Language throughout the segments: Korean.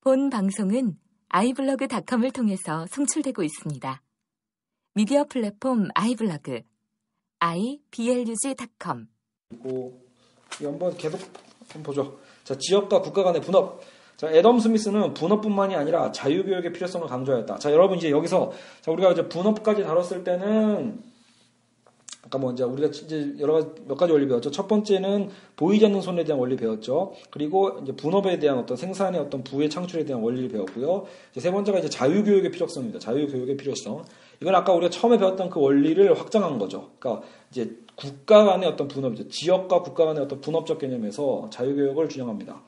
본 방송은 iblog.com을 통해서 송출되고 있습니다. 미디어 플랫폼 iblog, iblog.com. 그리고 한번 계속 한번 보죠. 자, 지역과 국가 간의 분업. 자, 애덤 스미스는 분업뿐만이 아니라 자유교육의 필요성을 강조하였다. 자, 여러분 이제 여기서 자, 우리가 이제 분업까지 다뤘을 때는 아까 뭐 이제 우리가 이제 몇 가지 원리 배웠죠. 첫 번째는 보이지 않는 손에 대한 원리 배웠죠. 그리고 이제 분업에 대한 어떤 생산의 어떤 부의 창출에 대한 원리를 배웠고요. 이제 세 번째가 이제 자유교육의 필요성입니다. 자유교육의 필요성. 이건 아까 우리가 처음에 배웠던 그 원리를 확장한 거죠. 그러니까 이제 국가 간의 어떤 분업이죠. 지역과 국가 간의 어떤 분업적 개념에서 자유교육을 준영합니다.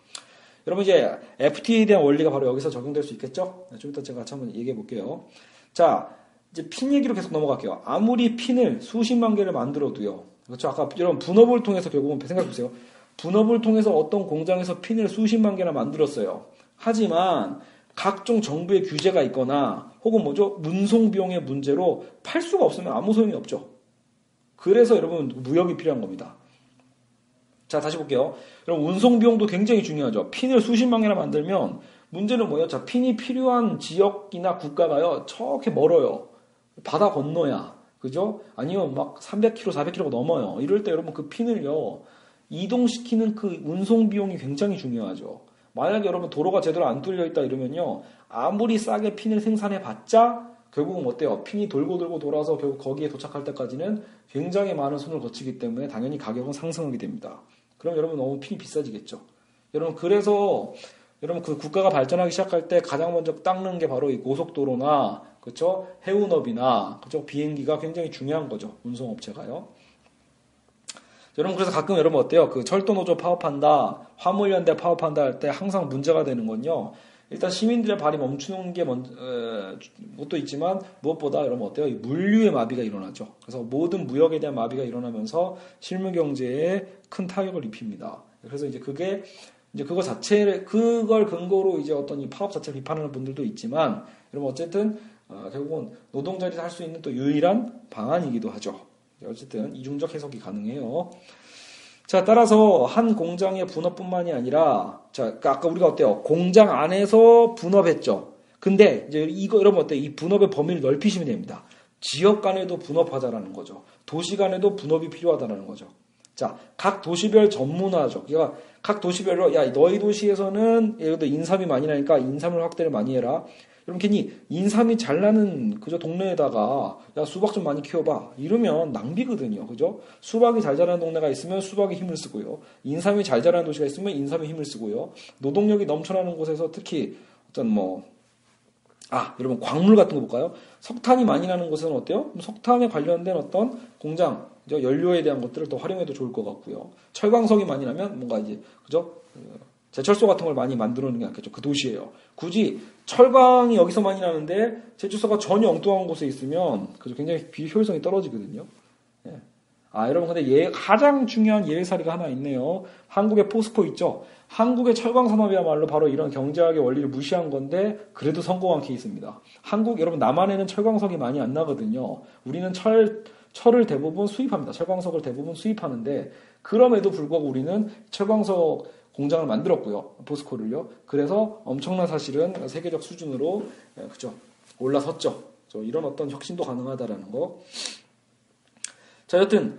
여러분 이제 FTA에 대한 원리가 바로 여기서 적용될 수 있겠죠? 좀 이따 제가 같이 한번 얘기해 볼게요. 자, 이제 핀 얘기로 계속 넘어갈게요. 아무리 핀을 수십만 개를 만들어도요. 그렇죠? 아까 여러분 분업을 통해서 결국은 생각해 보세요. 분업을 통해서 어떤 공장에서 핀을 수십만 개나 만들었어요. 하지만 각종 정부의 규제가 있거나 혹은 뭐죠? 운송 비용의 문제로 팔 수가 없으면 아무 소용이 없죠. 그래서 여러분 무역이 필요한 겁니다. 자, 다시 볼게요. 여러분 운송 비용도 굉장히 중요하죠. 핀을 수십만 개나 만들면 문제는 뭐예요? 자, 핀이 필요한 지역이나 국가가요. 저렇게 멀어요. 바다 건너야. 그죠? 아니면 막 300km, 400km가 넘어요. 이럴 때 여러분 그 핀을요. 이동시키는 그 운송 비용이 굉장히 중요하죠. 만약에 여러분 도로가 제대로 안 뚫려 있다 이러면요. 아무리 싸게 핀을 생산해 봤자 결국은 어때요? 핀이 돌고 돌아서 결국 거기에 도착할 때까지는 굉장히 많은 손을 거치기 때문에 당연히 가격은 상승하게 됩니다. 그럼 여러분 너무 핀이 비싸지겠죠. 여러분 그래서 여러분 그 국가가 발전하기 시작할 때 가장 먼저 닦는 게 바로 이 고속도로나 그렇죠? 해운업이나 그렇죠? 비행기가 굉장히 중요한 거죠. 운송업체가요. 여러분 그래서 가끔 여러분 어때요? 그 철도노조 파업한다, 화물연대 파업한다 할 때 항상 문제가 되는 건요. 일단 시민들의 발이 멈추는 게 것도 있지만 무엇보다 여러분 어때요? 이 물류의 마비가 일어나죠. 그래서 모든 무역에 대한 마비가 일어나면서 실물 경제에 큰 타격을 입힙니다. 그래서 이제 그게 이제 그걸 근거로 이제 어떤 이 파업 자체를 비판하는 분들도 있지만 여러분 어쨌든 결국은 노동자들이 할 수 있는 또 유일한 방안이기도 하죠. 어쨌든 이중적 해석이 가능해요. 자, 따라서 한 공장의 분업뿐만이 아니라 자, 아까 우리가 어때요? 공장 안에서 분업했죠. 근데 이제 이거 여러분 어때요? 이 분업의 범위를 넓히시면 됩니다. 지역 간에도 분업하자라는 거죠. 도시 간에도 분업이 필요하다는 거죠. 자, 각 도시별 전문화죠. 그러니까 각 도시별로 야, 너희 도시에서는 예를 들어 인삼이 많이 나니까 인삼을 확대를 많이 해라. 여러분 괜히 인삼이 잘 나는 그저 동네에다가 야 수박 좀 많이 키워봐 이러면 낭비거든요. 그죠? 수박이 잘 자라는 동네가 있으면 수박이 힘을 쓰고요. 인삼이 잘 자라는 도시가 있으면 인삼이 힘을 쓰고요. 노동력이 넘쳐나는 곳에서 특히 어떤 여러분 광물 같은 거 볼까요? 석탄이 많이 나는 곳에는 어때요? 석탄에 관련된 어떤 공장, 연료에 대한 것들을 더 활용해도 좋을 것 같고요. 철광석이 많이 나면 뭔가 이제 그죠? 제철소 같은 걸 많이 만들어놓는 게 낫겠죠. 그 도시예요. 굳이 철광이 여기서 많이 나는데 제철소가 전혀 엉뚱한 곳에 있으면 그죠? 굉장히 비효율성이 떨어지거든요. 예. 여러분 근데 가장 중요한 예외 사례가 하나 있네요. 한국의 포스코 있죠. 한국의 철광 산업이야말로 바로 이런 경제학의 원리를 무시한 건데 그래도 성공한 케이스입니다. 여러분 남한에는 철광석이 많이 안 나거든요. 우리는 철을 대부분 수입합니다. 철광석을 대부분 수입하는데 그럼에도 불구하고 우리는 철광석 공장을 만들었고요. 포스코를요. 그래서 엄청난 사실은 세계적 수준으로 그죠? 올라섰죠. 이런 어떤 혁신도 가능하다라는 거. 자, 여튼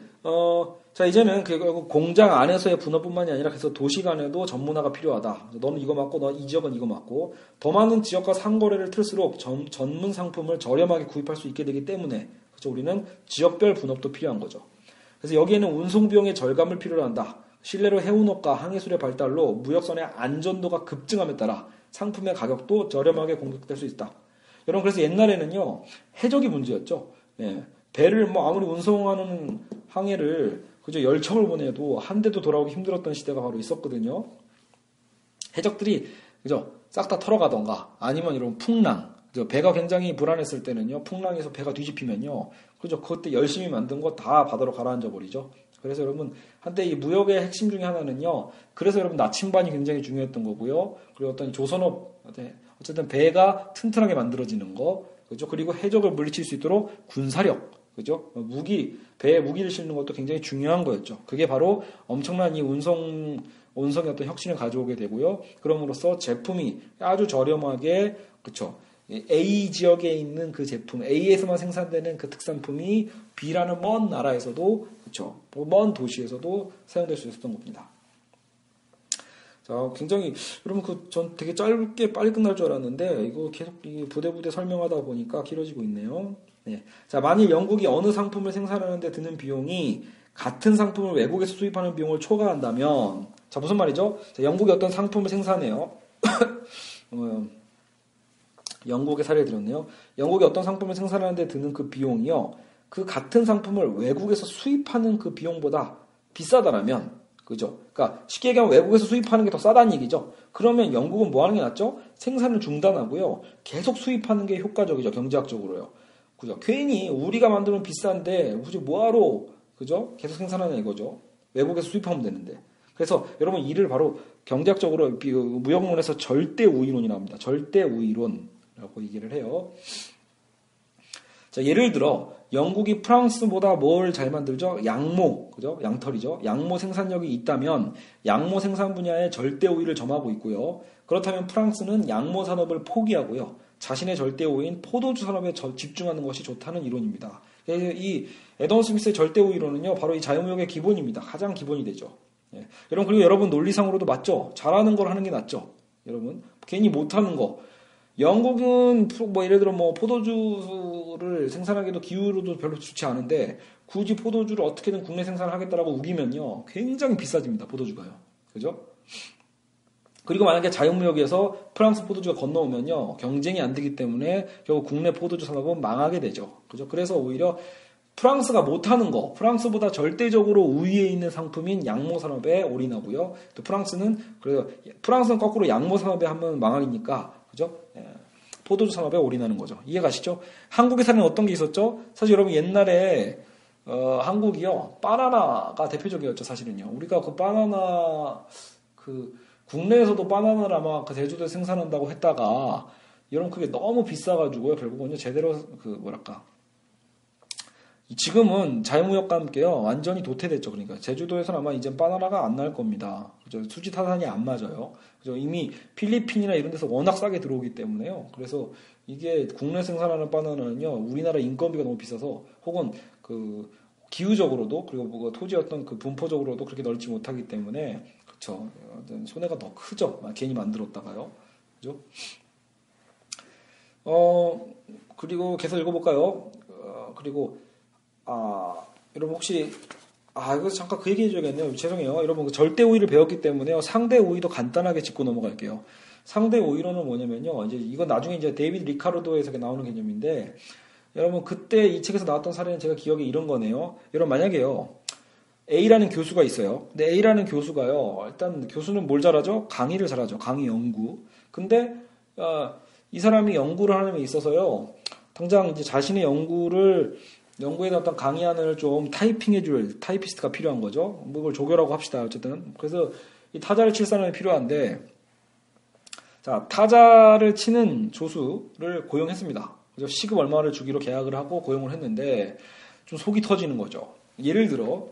자 이제는 결국 공장 안에서의 분업뿐만이 아니라 그래서 도시 간에도 전문화가 필요하다. 너는 이거 맞고 너 이 지역은 이거 맞고 더 많은 지역과 상거래를 틀수록 전문 상품을 저렴하게 구입할 수 있게 되기 때문에 그죠? 우리는 지역별 분업도 필요한 거죠. 그래서 여기에는 운송 비용의 절감을 필요로 한다. 실내로 해운업과 항해술의 발달로 무역선의 안전도가 급증함에 따라 상품의 가격도 저렴하게 공급될 수 있다. 여러분 그래서 옛날에는요 해적이 문제였죠. 예, 배를 아무리 운송하는 항해를 그저 열척을 보내도 한 대도 돌아오기 힘들었던 시대가 바로 있었거든요. 해적들이 그죠 싹 다 털어가던가 아니면 이런 풍랑 배가 굉장히 불안했을 때는요 풍랑에서 배가 뒤집히면요 그죠 그때 열심히 만든 거 다 바다로 가라앉아 버리죠. 그래서 여러분 한때 이 무역의 핵심 중에 하나는요. 그래서 여러분 나침반이 굉장히 중요했던 거고요. 그리고 어떤 조선업 어쨌든 배가 튼튼하게 만들어지는 거 그죠. 그리고 해적을 물리칠 수 있도록 군사력 그죠. 배에 무기를 실는 것도 굉장히 중요한 거였죠. 그게 바로 엄청난 이 운송 온성의 어떤 혁신을 가져오게 되고요. 그럼으로써 제품이 아주 저렴하게 그쵸 A 지역에 있는 그 제품 A에서만 생산되는 그 특산품이 B라는 먼 나라에서도 그쵸 먼 도시에서도 사용될 수 있었던 겁니다. 자, 굉장히 여러분 전 되게 짧게 빨리 끝날 줄 알았는데 이거 계속 부대 설명하다 보니까 길어지고 있네요. 네. 자, 만일 영국이 어느 상품을 생산하는데 드는 비용이 같은 상품을 외국에서 수입하는 비용을 초과한다면, 자, 무슨 말이죠? 자, 영국이 어떤 상품을 생산해요. 영국의 사례를 들었네요. 영국이 어떤 상품을 생산하는데 드는 그 비용이요. 그 같은 상품을 외국에서 수입하는 그 비용보다 비싸다라면, 그죠? 그러니까 쉽게 얘기하면 외국에서 수입하는 게 더 싸다는 얘기죠. 그러면 영국은 뭐 하는 게 낫죠? 생산을 중단하고요. 계속 수입하는 게 효과적이죠. 경제학적으로요. 그죠? 괜히 우리가 만들면 비싼데 굳이 뭐하러 그죠? 계속 생산하냐 이거죠. 외국에서 수입하면 되는데. 그래서 여러분 이를 바로 경제학적으로 무역론에서 절대 우위론이 나옵니다. 절대 우위론이라고 얘기를 해요. 자, 예를 들어 영국이 프랑스보다 뭘 잘 만들죠? 양모, 그죠? 양털이죠. 양모 생산력이 있다면 양모 생산 분야에 절대 우위를 점하고 있고요. 그렇다면 프랑스는 양모 산업을 포기하고요. 자신의 절대 우위인 포도주 산업에 집중하는 것이 좋다는 이론입니다. 이 애덤 스미스의 절대 우위론은요, 바로 이 자유무역의 기본입니다. 가장 기본이 되죠. 예. 여러분, 그리고 여러분 논리상으로도 맞죠? 잘하는 걸 하는 게 낫죠. 여러분, 괜히 못하는 거. 영국은 뭐 예를 들어 뭐 포도주를 생산하기도 기후로도 별로 좋지 않은데 굳이 포도주를 어떻게든 국내 생산을 하겠다라고 우기면요, 굉장히 비싸집니다. 포도주가요. 그죠? 그리고 만약에 자유무역에서 프랑스 포도주가 건너오면요, 경쟁이 안 되기 때문에 결국 국내 포도주 산업은 망하게 되죠. 그죠? 그래서 오히려 프랑스가 못하는 거, 프랑스보다 절대적으로 우위에 있는 상품인 양모 산업에 올인하고요. 또 프랑스는 거꾸로 양모 산업에 하면 망하니까, 그죠? 포도주 산업에 올인하는 거죠. 이해가시죠? 한국에서는 어떤 게 있었죠? 사실 여러분 옛날에 한국이요, 바나나가 대표적이었죠. 사실은요. 우리가 그 바나나 국내에서도 바나나를 아마 그 제주도에 생산한다고 했다가 여러분 그게 너무 비싸가지고요. 결국은요 제대로 지금은 자유무역과 함께요 완전히 도태됐죠. 그러니까 제주도에서는 아마 이제 바나나가 안 날 겁니다. 그죠? 수지 타산이 안 맞아요. 그죠? 이미 필리핀이나 이런 데서 워낙 싸게 들어오기 때문에요. 그래서 이게 국내 생산하는 바나나는요 우리나라 인건비가 너무 비싸서 혹은 그 기후적으로도 그리고 뭐 토지 어떤 그 분포적으로도 그렇게 넓지 못하기 때문에 그렇죠. 손해가 더 크죠. 괜히 만들었다가요. 그죠? 그리고 계속 읽어볼까요? 그리고 여러분 혹시 이거 잠깐 그 얘기 해줘야겠네요. 죄송해요. 여러분 절대 우위를 배웠기 때문에요. 상대 우위도 간단하게 짚고 넘어갈게요. 상대 우위론은 뭐냐면요. 이제 이건 나중에 이제 데이비드 리카르도에서 나오는 개념인데 여러분 그때 이 책에서 나왔던 사례는 제가 기억에 이런 거네요. 여러분 만약에요. A라는 교수가 있어요. 근데 A라는 교수가요. 일단 교수는 뭘 잘하죠? 강의를 잘하죠. 강의 연구. 근데 이 사람이 연구를 하는 데 있어서요. 당장 이제 자신의 연구에 어떤 강의안을 좀 타이핑해줄 타이피스트가 필요한 거죠. 뭐 그걸 조교라고 합시다. 어쨌든. 그래서 이 타자를 칠 사람이 필요한데, 자, 타자를 치는 조수를 고용했습니다. 그래서 시급 얼마를 주기로 계약을 하고 고용을 했는데, 좀 속이 터지는 거죠. 예를 들어,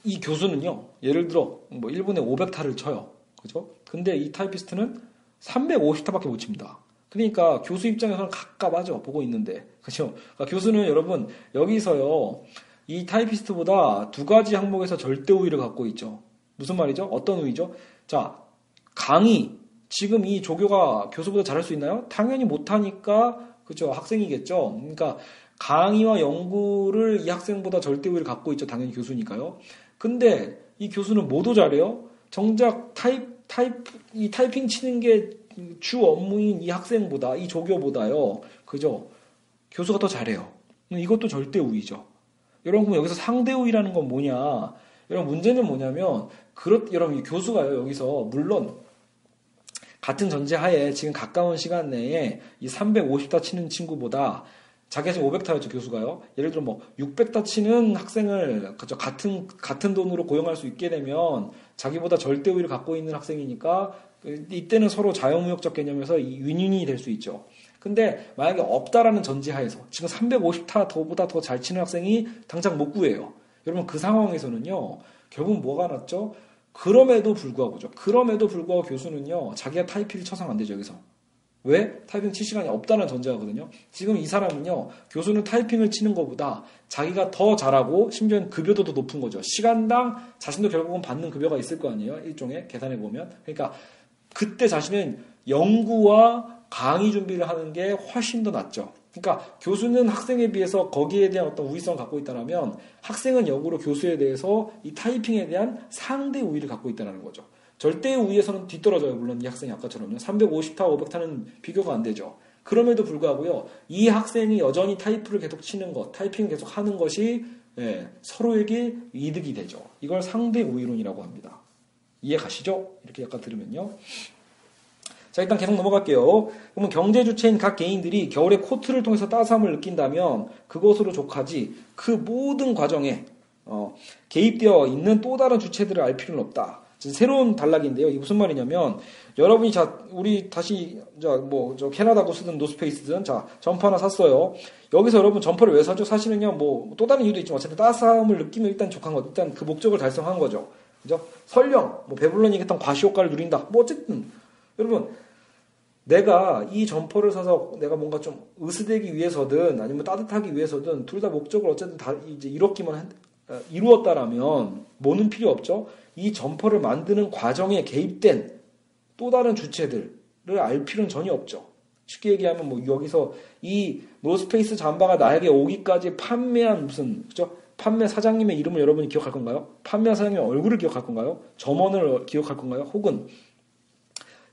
이 교수는요, 예를 들어, 뭐 1분에 500타를 쳐요. 그죠? 근데 이 타이피스트는 350타밖에 못 칩니다. 그러니까 교수 입장에서는 갑갑하죠. 보고 있는데. 그죠? 그러니까 교수는 여러분, 여기서요, 이 타이피스트보다 두 가지 항목에서 절대 우위를 갖고 있죠. 무슨 말이죠? 어떤 우위죠? 자, 강의. 지금 이 조교가 교수보다 잘할 수 있나요? 당연히 못하니까, 그죠? 학생이겠죠? 그러니까 강의와 연구를 이 학생보다 절대 우위를 갖고 있죠. 당연히 교수니까요. 근데 이 교수는 뭐도 잘해요? 정작 이 타이핑 치는 게 주 업무인 이 학생보다, 이 조교보다요. 그죠? 교수가 더 잘해요. 이것도 절대 우위죠. 여러분, 그럼 여기서 상대 우위라는 건 뭐냐? 여러분, 문제는 뭐냐면, 여러분, 이 교수가요, 여기서, 물론, 같은 전제하에 지금 가까운 시간 내에 이 350타 치는 친구보다 자기가 지금 500타였죠, 교수가요. 예를 들어 뭐 600타 치는 학생을 같은 돈으로 고용할 수 있게 되면 자기보다 절대 우위를 갖고 있는 학생이니까 이때는 서로 자유무역적 개념에서 윈윈이 될 수 있죠. 근데 만약에 없다라는 전제하에서 지금 350타 보다 더 잘 치는 학생이 당장 못 구해요. 여러분 그 상황에서는요. 결국 뭐가 났죠? 그럼에도 불구하고 교수는요, 자기가 타이핑을 쳐서는 안 되죠, 여기서. 왜? 타이핑 칠 시간이 없다는 전제하거든요. 지금 이 사람은요, 교수는 타이핑을 치는 것보다 자기가 더 잘하고, 심지어는 급여도 더 높은 거죠. 시간당 자신도 결국은 받는 급여가 있을 거 아니에요? 일종의 계산해보면. 그러니까, 그때 자신은 연구와 강의 준비를 하는 게 훨씬 더 낫죠. 그러니까 교수는 학생에 비해서 거기에 대한 어떤 우위성을 갖고 있다면 학생은 역으로 교수에 대해서 이 타이핑에 대한 상대 우위를 갖고 있다는 거죠. 절대 우위에서는 뒤떨어져요. 물론 이 학생이 아까처럼요. 350타, 500타는 비교가 안 되죠. 그럼에도 불구하고요. 이 학생이 여전히 타이핑을 계속 하는 것이 서로에게 이득이 되죠. 이걸 상대 우위론이라고 합니다. 이해 가시죠? 이렇게 약간 들으면요. 자, 일단 계속 넘어갈게요. 그러면 경제 주체인 각 개인들이 겨울에 코트를 통해서 따스함을 느낀다면 그것으로 족하지 그 모든 과정에 개입되어 있는 또 다른 주체들을 알 필요는 없다. 새로운 단락인데요. 이게 무슨 말이냐면 여러분이 우리 다시 캐나다 구스든 노스페이스든 점퍼 하나 샀어요. 여기서 여러분 점퍼를 왜 사죠? 사실은요 또 다른 이유도 있지만 어쨌든 따스함을 느끼면 일단 족한 거, 일단 그 목적을 달성한 거죠. 그죠? 설령 베블론이 얘기했던 과시효과를 누린다. 어쨌든 여러분. 내가 이 점퍼를 사서 내가 뭔가 좀 으스대기 위해서든 아니면 따뜻하기 위해서든 둘 다 목적을 어쨌든 다 이제 이루었다라면 뭐는 필요 없죠. 이 점퍼를 만드는 과정에 개입된 또 다른 주체들을 알 필요는 전혀 없죠. 쉽게 얘기하면 여기서 이 노스페이스 잠바가 나에게 오기까지 판매한 그죠? 판매 사장님의 이름을 여러분이 기억할 건가요? 판매 사장님의 얼굴을 기억할 건가요? 점원을 기억할 건가요? 혹은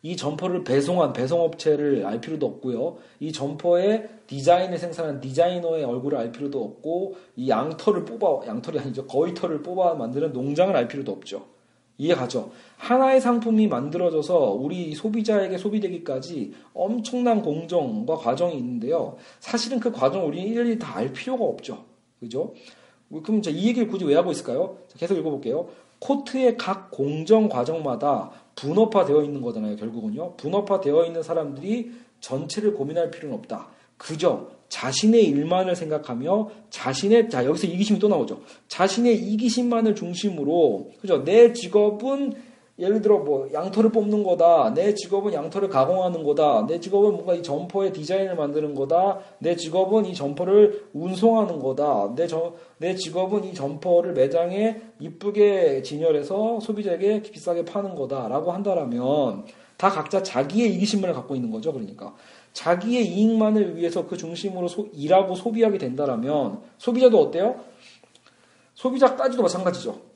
이 점퍼를 배송한 배송업체를 알 필요도 없고요. 이 점퍼의 디자인을 생산한 디자이너의 얼굴을 알 필요도 없고 이 거위털을 뽑아 만드는 농장을 알 필요도 없죠. 이해가죠? 하나의 상품이 만들어져서 우리 소비자에게 소비되기까지 엄청난 공정과 과정이 있는데요. 사실은 그 과정을 우리는 일일이 다 알 필요가 없죠. 그죠? 그럼 이 얘기를 굳이 왜 하고 있을까요? 계속 읽어볼게요. 코트의 각 공정 과정마다 분업화되어 있는 거잖아요. 결국은요. 분업화되어 있는 사람들이 전체를 고민할 필요는 없다. 그저 자신의 일만을 생각하며 여기서 이기심이 또 나오죠. 자신의 이기심만을 중심으로 그죠. 내 직업은 예를 들어 양털을 뽑는 거다. 내 직업은 양털을 가공하는 거다. 내 직업은 뭔가 이 점퍼의 디자인을 만드는 거다. 내 직업은 이 점퍼를 운송하는 거다. 내 직업은 이 점퍼를 매장에 이쁘게 진열해서 소비자에게 비싸게 파는 거다라고 한다라면 다 각자 자기의 이기심만을 갖고 있는 거죠. 그러니까 자기의 이익만을 위해서 그 중심으로 일하고 소비하게 된다라면 소비자도 어때요? 소비자까지도 마찬가지죠.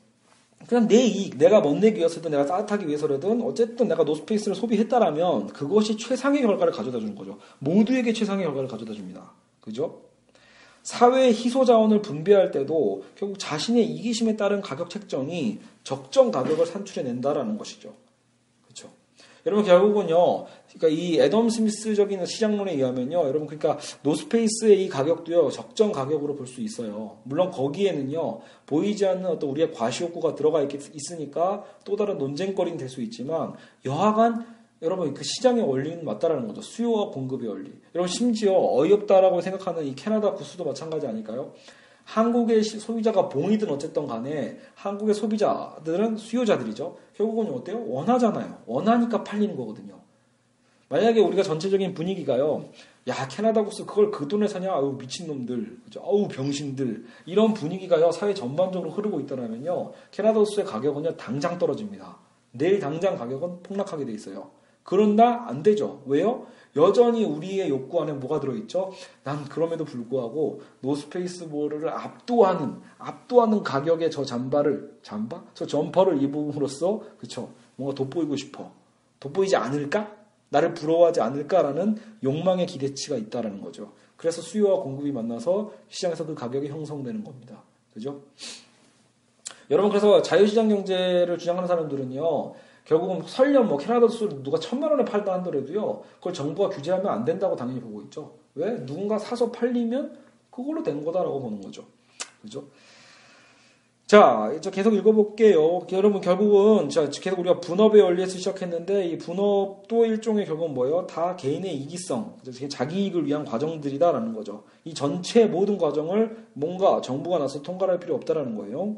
그냥 내 이익, 내가 멋내기 위해서든 내가 따뜻하기 위해서라든 어쨌든 내가 노스페이스를 소비했다라면 그것이 최상의 결과를 가져다 주는 거죠. 모두에게 최상의 결과를 가져다 줍니다. 그죠? 사회의 희소자원을 분배할 때도 결국 자신의 이기심에 따른 가격 책정이 적정 가격을 산출해낸다라는 것이죠. 그렇죠? 여러분 결국은요. 그러니까 이 애덤 스미스적인 시장론에 의하면요. 여러분 그러니까 노스페이스의 이 가격도요. 적정 가격으로 볼 수 있어요. 물론 거기에는요. 보이지 않는 어떤 우리의 과시욕구가 들어가 있으니까 또 다른 논쟁거리는 될 수 있지만 여하간 여러분 그 시장의 원리는 맞다라는 거죠. 수요와 공급의 원리. 여러분 심지어 어이없다라고 생각하는 이 캐나다 구스도 마찬가지 아닐까요? 한국의 소비자가 봉이든 어쨌든 간에 한국의 소비자들은 수요자들이죠. 결국은 어때요? 원하잖아요. 원하니까 팔리는 거거든요. 만약에 우리가 전체적인 분위기가요. 야 캐나다 구스 그걸 그 돈에 사냐? 아우 미친놈들. 그죠? 아우 병신들. 이런 분위기가요. 사회 전반적으로 흐르고 있더라면요. 캐나다 구스의 가격은요. 당장 떨어집니다. 내일 당장 가격은 폭락하게 돼 있어요. 그런다? 안 되죠. 왜요? 여전히 우리의 욕구 안에 뭐가 들어있죠? 난 그럼에도 불구하고 노스페이스볼을 압도하는 가격의 저 저 점퍼를 입음으로써 그쵸? 뭔가 돋보이고 싶어. 돋보이지 않을까? 나를 부러워하지 않을까라는 욕망의 기대치가 있다라는 거죠. 그래서 수요와 공급이 만나서 시장에서 그 가격이 형성되는 겁니다. 그죠? 여러분 그래서 자유시장 경제를 주장하는 사람들은요. 결국은 설령 캐나다 수를 누가 1,000만 원에 팔다 하더라도요. 그걸 정부가 규제하면 안 된다고 당연히 보고 있죠. 왜? 누군가 사서 팔리면 그걸로 된 거다라고 보는 거죠. 그죠? 자, 이제 계속 읽어볼게요. 여러분 결국은 계속 우리가 분업의 원리에서 시작했는데 이 분업도 일종의 결국은 뭐예요? 다 개인의 이기성, 자기 이익을 위한 과정들이다라는 거죠. 이 전체 모든 과정을 뭔가 정부가 나서 통과할 필요 없다라는 거예요.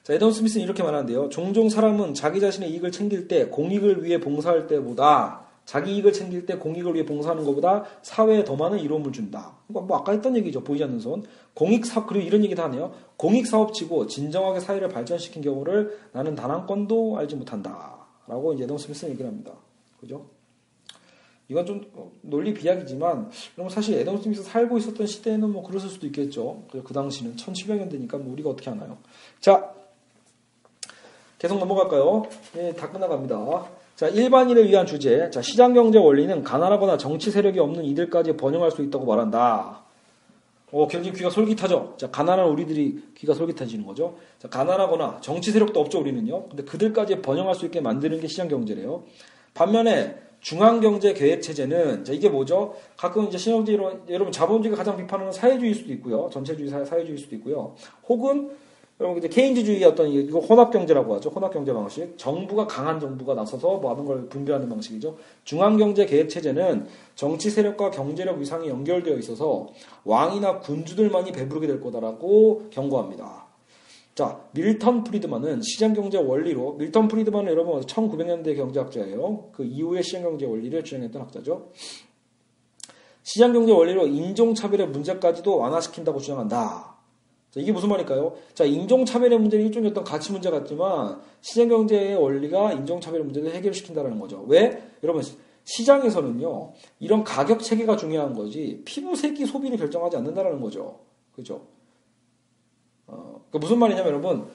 자, 애덤 스미스는 이렇게 말하는데요. 종종 사람은 자기 자신의 이익을 챙길 때 공익을 위해 봉사할 때보다 자기 이익을 챙길 때 공익을 위해 봉사하는 것보다 사회에 더 많은 이로움을 준다. 뭐 아까 했던 얘기죠. 보이지 않는 손. 공익사업, 그리고 이런 얘기도 하네요. 공익사업치고 진정하게 사회를 발전시킨 경우를 나는 단 한 건도 알지 못한다. 라고 이제 애덤 스미스는 얘기를 합니다. 그죠? 이건 좀 논리 비약이지만, 그럼 사실 애덤 스미스 살고 있었던 시대에는 뭐 그랬을 수도 있겠죠. 그 당시는 1700년대니까 뭐 우리가 어떻게 하나요? 자, 계속 넘어갈까요? 예, 다 끝나갑니다. 자, 일반인을 위한 주제. 자, 시장경제 원리는 가난하거나 정치 세력이 없는 이들까지 번영할 수 있다고 말한다. 굉장히 귀가 솔깃하죠? 자, 가난한 우리들이 귀가 솔깃해지는 거죠. 자, 가난하거나 정치 세력도 없죠, 우리는요. 근데 그들까지 번영할 수 있게 만드는 게 시장경제래요. 반면에 중앙경제 계획체제는, 자, 이게 뭐죠? 가끔 이제 시장경제로, 여러분 자본주의가 가장 비판하는 사회주의일 수도 있고요. 전체주의, 사회주의일 수도 있고요. 혹은 여러분 이제 케인즈주의의 어떤 이거 혼합경제라고 하죠. 혼합경제 방식. 정부가 강한 정부가 나서서 많은 걸 분배하는 방식이죠. 중앙경제 계획체제는 정치 세력과 경제력 위상이 연결되어 있어서 왕이나 군주들만이 배부르게 될 거다라고 경고합니다. 자, 밀턴 프리드만은 시장경제 원리로, 밀턴 프리드만은 여러분 1900년대 경제학자예요. 그 이후에 시장경제 원리를 주장했던 학자죠. 시장경제 원리로 인종차별의 문제까지도 완화시킨다고 주장한다. 자, 이게 무슨 말일까요? 자, 인종차별의 문제는 일종의 어떤 가치 문제 같지만 시장경제의 원리가 인종차별의 문제를 해결시킨다는 거죠. 왜? 여러분, 시장에서는요, 이런 가격 체계가 중요한 거지 피부색이 소비를 결정하지 않는다는 거죠. 그죠? 무슨 말이냐면 여러분,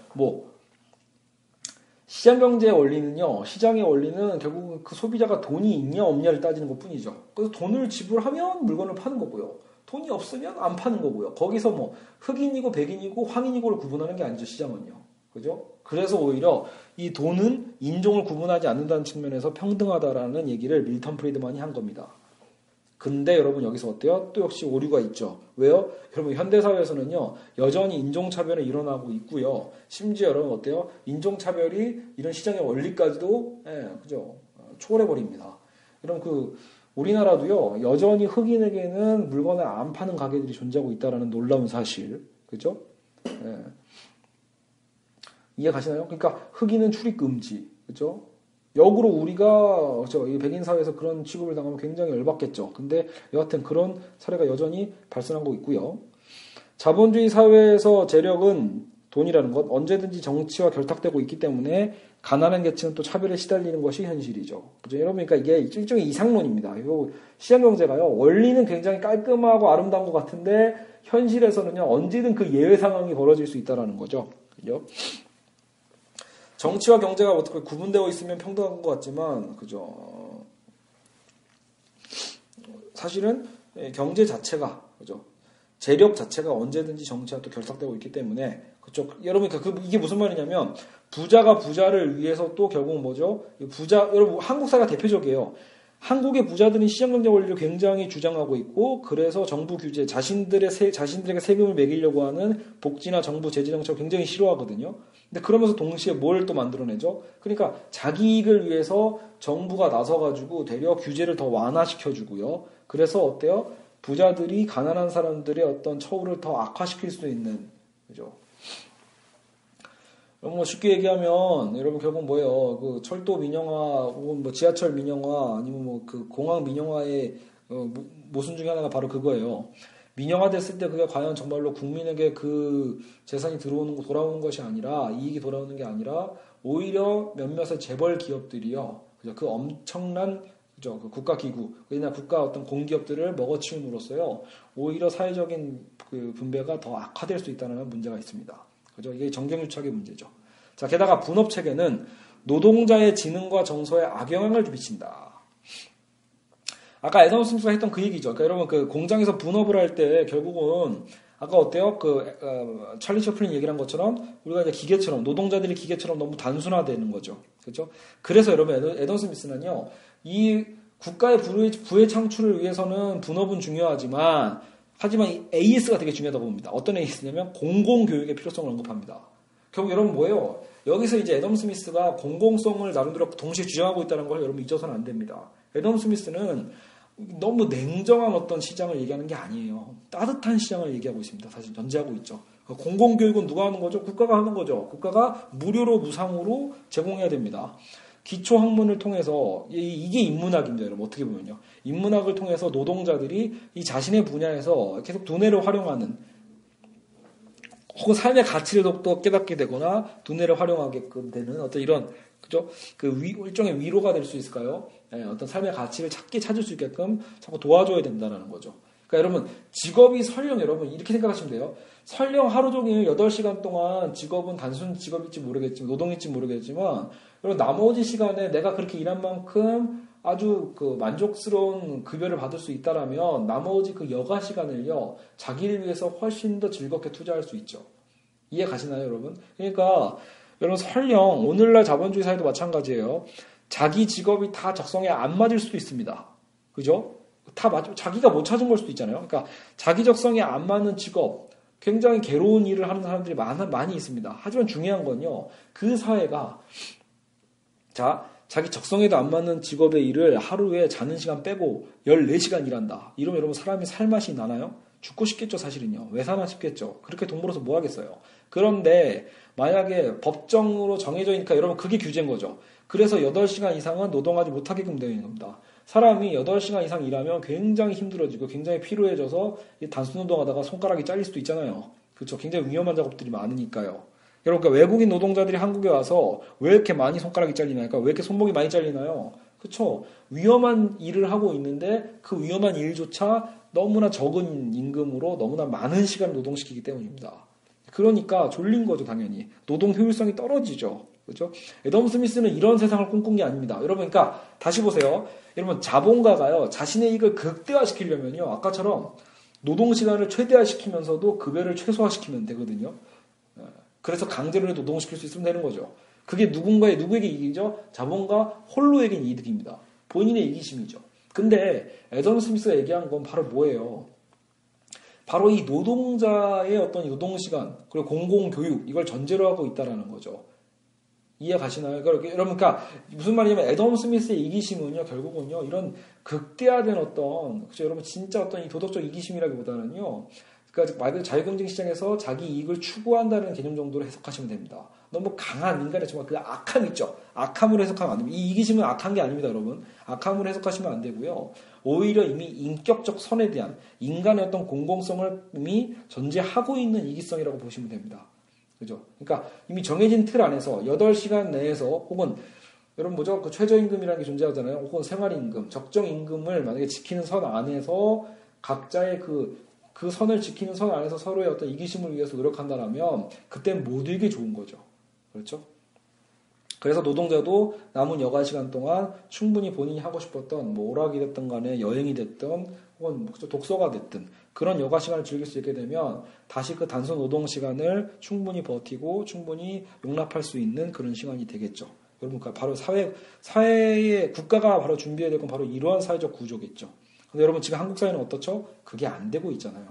시장경제의 원리는요, 시장의 원리는 결국 그 소비자가 돈이 있냐 없냐를 따지는 것 뿐이죠. 그래서 돈을 지불하면 물건을 파는 거고요. 돈이 없으면 안 파는 거고요. 거기서 흑인이고 백인이고 황인이고를 구분하는 게 아니죠, 시장은요. 그죠? 그래서 오히려 이 돈은 인종을 구분하지 않는다는 측면에서 평등하다라는 얘기를 밀턴 프리드만이 한 겁니다. 근데 여러분 여기서 어때요? 또 역시 오류가 있죠. 왜요? 여러분 현대사회에서는요, 여전히 인종차별이 일어나고 있고요. 심지어 여러분 어때요? 인종차별이 이런 시장의 원리까지도, 그죠? 초월해버립니다. 여러분 우리나라도요, 여전히 흑인에게는 물건을 안 파는 가게들이 존재하고 있다는 놀라운 사실. 그죠? 이해 가시나요? 그러니까 흑인은 출입 금지. 그죠? 역으로 우리가 이 백인 사회에서 그런 취급을 당하면 굉장히 열받겠죠. 근데 여하튼 그런 사례가 여전히 발생하고 있고요. 자본주의 사회에서 재력은 돈이라는 것, 언제든지 정치와 결탁되고 있기 때문에 가난한 계층은 또 차별에 시달리는 것이 현실이죠. 그죠? 여러분, 그러니까 이게 일종의 이상론입니다. 시장경제가요, 원리는 굉장히 깔끔하고 아름다운 것 같은데 현실에서는요, 언제든 그 예외 상황이 벌어질 수 있다는 거죠. 그죠? 정치와 경제가 어떻게 구분되어 있으면 평등한 것 같지만, 그죠? 사실은 경제 자체가, 그죠? 재력 자체가 언제든지 정치와 또 결탁되고 있기 때문에, 그죠? 여러분, 이게 무슨 말이냐면, 부자가 부자를 위해서 또 결국 뭐죠? 여러분, 한국 사회가 대표적이에요. 한국의 부자들은 시장경제 원리를 굉장히 주장하고 있고, 그래서 정부 규제, 자신들에게 세금을 매기려고 하는 복지나 정부 제재 정책을 굉장히 싫어하거든요. 근데 그러면서 동시에 뭘 또 만들어내죠? 그러니까 자기 이익을 위해서 정부가 나서가지고 되려 규제를 더 완화시켜주고요. 그래서 어때요? 부자들이 가난한 사람들의 어떤 처우를 더 악화시킬 수 있는, 그죠? 여러분, 쉽게 얘기하면, 여러분, 결국 뭐예요? 철도 민영화, 혹은 지하철 민영화, 아니면 공항 민영화의, 모순 중에 하나가 바로 그거예요. 민영화 됐을 때 그게 과연 정말로 국민에게 그 재산이 돌아오는 것이 아니라, 이익이 돌아오는 게 아니라, 오히려 몇몇의 재벌 기업들이요. 그죠? 그 엄청난, 그죠? 그 국가기구, 그냥 국가 어떤 공기업들을 먹어치움으로써요. 오히려 사회적인 그 분배가 더 악화될 수 있다는 문제가 있습니다. 그죠? 이게 정경유착의 문제죠. 자, 게다가 분업 체계는 노동자의 지능과 정서에 악영향을 미친다. 아까 애덤 스미스가 했던 그 얘기죠. 그러니까 여러분 공장에서 분업을 할 때 결국은 아까 어때요? 찰리 채플린 얘기한 것처럼 우리가 이제 기계처럼 노동자들이 기계처럼 너무 단순화되는 거죠. 그렇죠? 그래서 여러분 애덤 스미스는요, 이 국가의 부의 창출을 위해서는 분업은 중요하지만 하지만 AS가 되게 중요하다고 봅니다. 어떤 AS냐면 공공교육의 필요성을 언급합니다. 결국 여러분 뭐예요? 여기서 이제 애덤 스미스가 공공성을 나름대로 동시에 주장하고 있다는 걸 여러분 잊어서는 안 됩니다. 애덤 스미스는 너무 냉정한 어떤 시장을 얘기하는 게 아니에요. 따뜻한 시장을 얘기하고 있습니다. 사실 전제하고 있죠. 공공교육은 누가 하는 거죠? 국가가 하는 거죠. 국가가 무료로 무상으로 제공해야 됩니다. 기초학문을 통해서 이게 인문학입니다. 여러분 어떻게 보면요. 인문학을 통해서 노동자들이 이 자신의 분야에서 계속 두뇌를 활용하는 혹은 삶의 가치를 더욱더 깨닫게 되거나 두뇌를 활용하게끔 되는 어떤 이런 그죠? 일종의 위로가 될 수 있을까요? 네, 어떤 삶의 가치를 찾을 수 있게끔 자꾸 도와줘야 된다는 거죠. 그러니까 여러분 직업이 설령 여러분 이렇게 생각하시면 돼요. 설령 하루 종일 8시간 동안 직업은 단순 직업일지 모르겠지만 노동일지 모르겠지만 여러분 나머지 시간에 내가 그렇게 일한 만큼 아주 만족스러운 급여를 받을 수 있다라면 나머지 여가 시간을요 자기를 위해서 훨씬 더 즐겁게 투자할 수 있죠. 이해 가시나요, 여러분? 그러니까 여러분 설령 오늘날 자본주의 사회도 마찬가지예요. 자기 직업이 다 적성에 안 맞을 수도 있습니다. 그죠? 자기가 못 찾은 걸 수도 있잖아요. 그러니까 자기 적성에 안 맞는 직업, 굉장히 괴로운 일을 하는 사람들이 많이 있습니다. 하지만 중요한 건요, 그 사회가 자기 적성에도 안 맞는 직업의 일을 하루에 자는 시간 빼고 14시간 일한다. 이러면 여러분 사람이 살 맛이 나나요? 죽고 싶겠죠, 사실은요. 왜 사나 싶겠죠. 그렇게 돈 벌어서 뭐 하겠어요. 그런데 만약에 법정으로 정해져 있으니까 여러분 그게 규제인 거죠. 그래서 8시간 이상은 노동하지 못하게끔 되어 있는 겁니다. 사람이 8시간 이상 일하면 굉장히 힘들어지고 굉장히 피로해져서 단순 노동하다가 손가락이 잘릴 수도 있잖아요. 그렇죠. 굉장히 위험한 작업들이 많으니까요. 여러분, 그러니까 외국인 노동자들이 한국에 와서 왜 이렇게 많이 손가락이 잘리나요? 그러니까 왜 이렇게 손목이 많이 잘리나요? 그렇죠. 위험한 일을 하고 있는데 그 위험한 일조차 너무나 적은 임금으로 너무나 많은 시간을 노동시키기 때문입니다. 그러니까 졸린 거죠, 당연히. 노동 효율성이 떨어지죠. 그렇죠? 애덤 스미스는 이런 세상을 꿈꾼 게 아닙니다. 여러분, 그러니까 다시 보세요. 여러분, 자본가가요, 자신의 이익을 극대화시키려면요, 아까처럼 노동 시간을 최대화시키면서도 급여를 최소화시키면 되거든요. 그래서 강제로 노동시킬 수 있으면 되는 거죠. 그게 누구에게 이익이죠? 자본가 홀로에겐 이득입니다. 본인의 이기심이죠. 근데 애덤 스미스가 얘기한 건 바로 뭐예요? 바로 이 노동자의 어떤 노동시간, 그리고 공공교육, 이걸 전제로 하고 있다는 거죠. 이해 가시나요? 그러니까 무슨 말이냐면 애덤 스미스의 이기심은요, 결국은요, 이런 극대화된 그렇죠? 여러분 진짜 어떤 이 도덕적 이기심이라기보다는요, 그러니까 말 그대로 자유경쟁 시장에서 자기 이익을 추구한다는 개념 정도로 해석하시면 됩니다. 너무 강한 인간의 정말 그 악함 있죠. 악함으로 해석하면 안 됩니다. 이 이기심은 악한 게 아닙니다, 여러분. 악함으로 해석하시면 안 되고요. 오히려 이미 인격적 선에 대한 인간의 어떤 공공성을 이미 전제하고 있는 이기성이라고 보시면 됩니다. 그죠? 그러니까 이미 정해진 틀 안에서 8시간 내에서 혹은 여러분 뭐죠? 최저임금이라는 게 존재하잖아요. 혹은 생활임금, 적정임금을 만약에 지키는 선 안에서 각자의 그 선을 지키는 선 안에서 서로의 어떤 이기심을 위해서 노력한다면 그땐 모두에게 좋은 거죠. 그렇죠? 그래서 노동자도 남은 여가 시간 동안 충분히 본인이 하고 싶었던 오락이 됐든 간에 여행이 됐든 혹은 독서가 됐든 그런 여가 시간을 즐길 수 있게 되면 다시 그 단순 노동 시간을 충분히 버티고 충분히 용납할 수 있는 그런 시간이 되겠죠. 여러분, 바로 사회의 국가가 바로 준비해야 될 건 바로 이러한 사회적 구조겠죠. 근데 여러분 지금 한국 사회는 어떻죠? 그게 안 되고 있잖아요.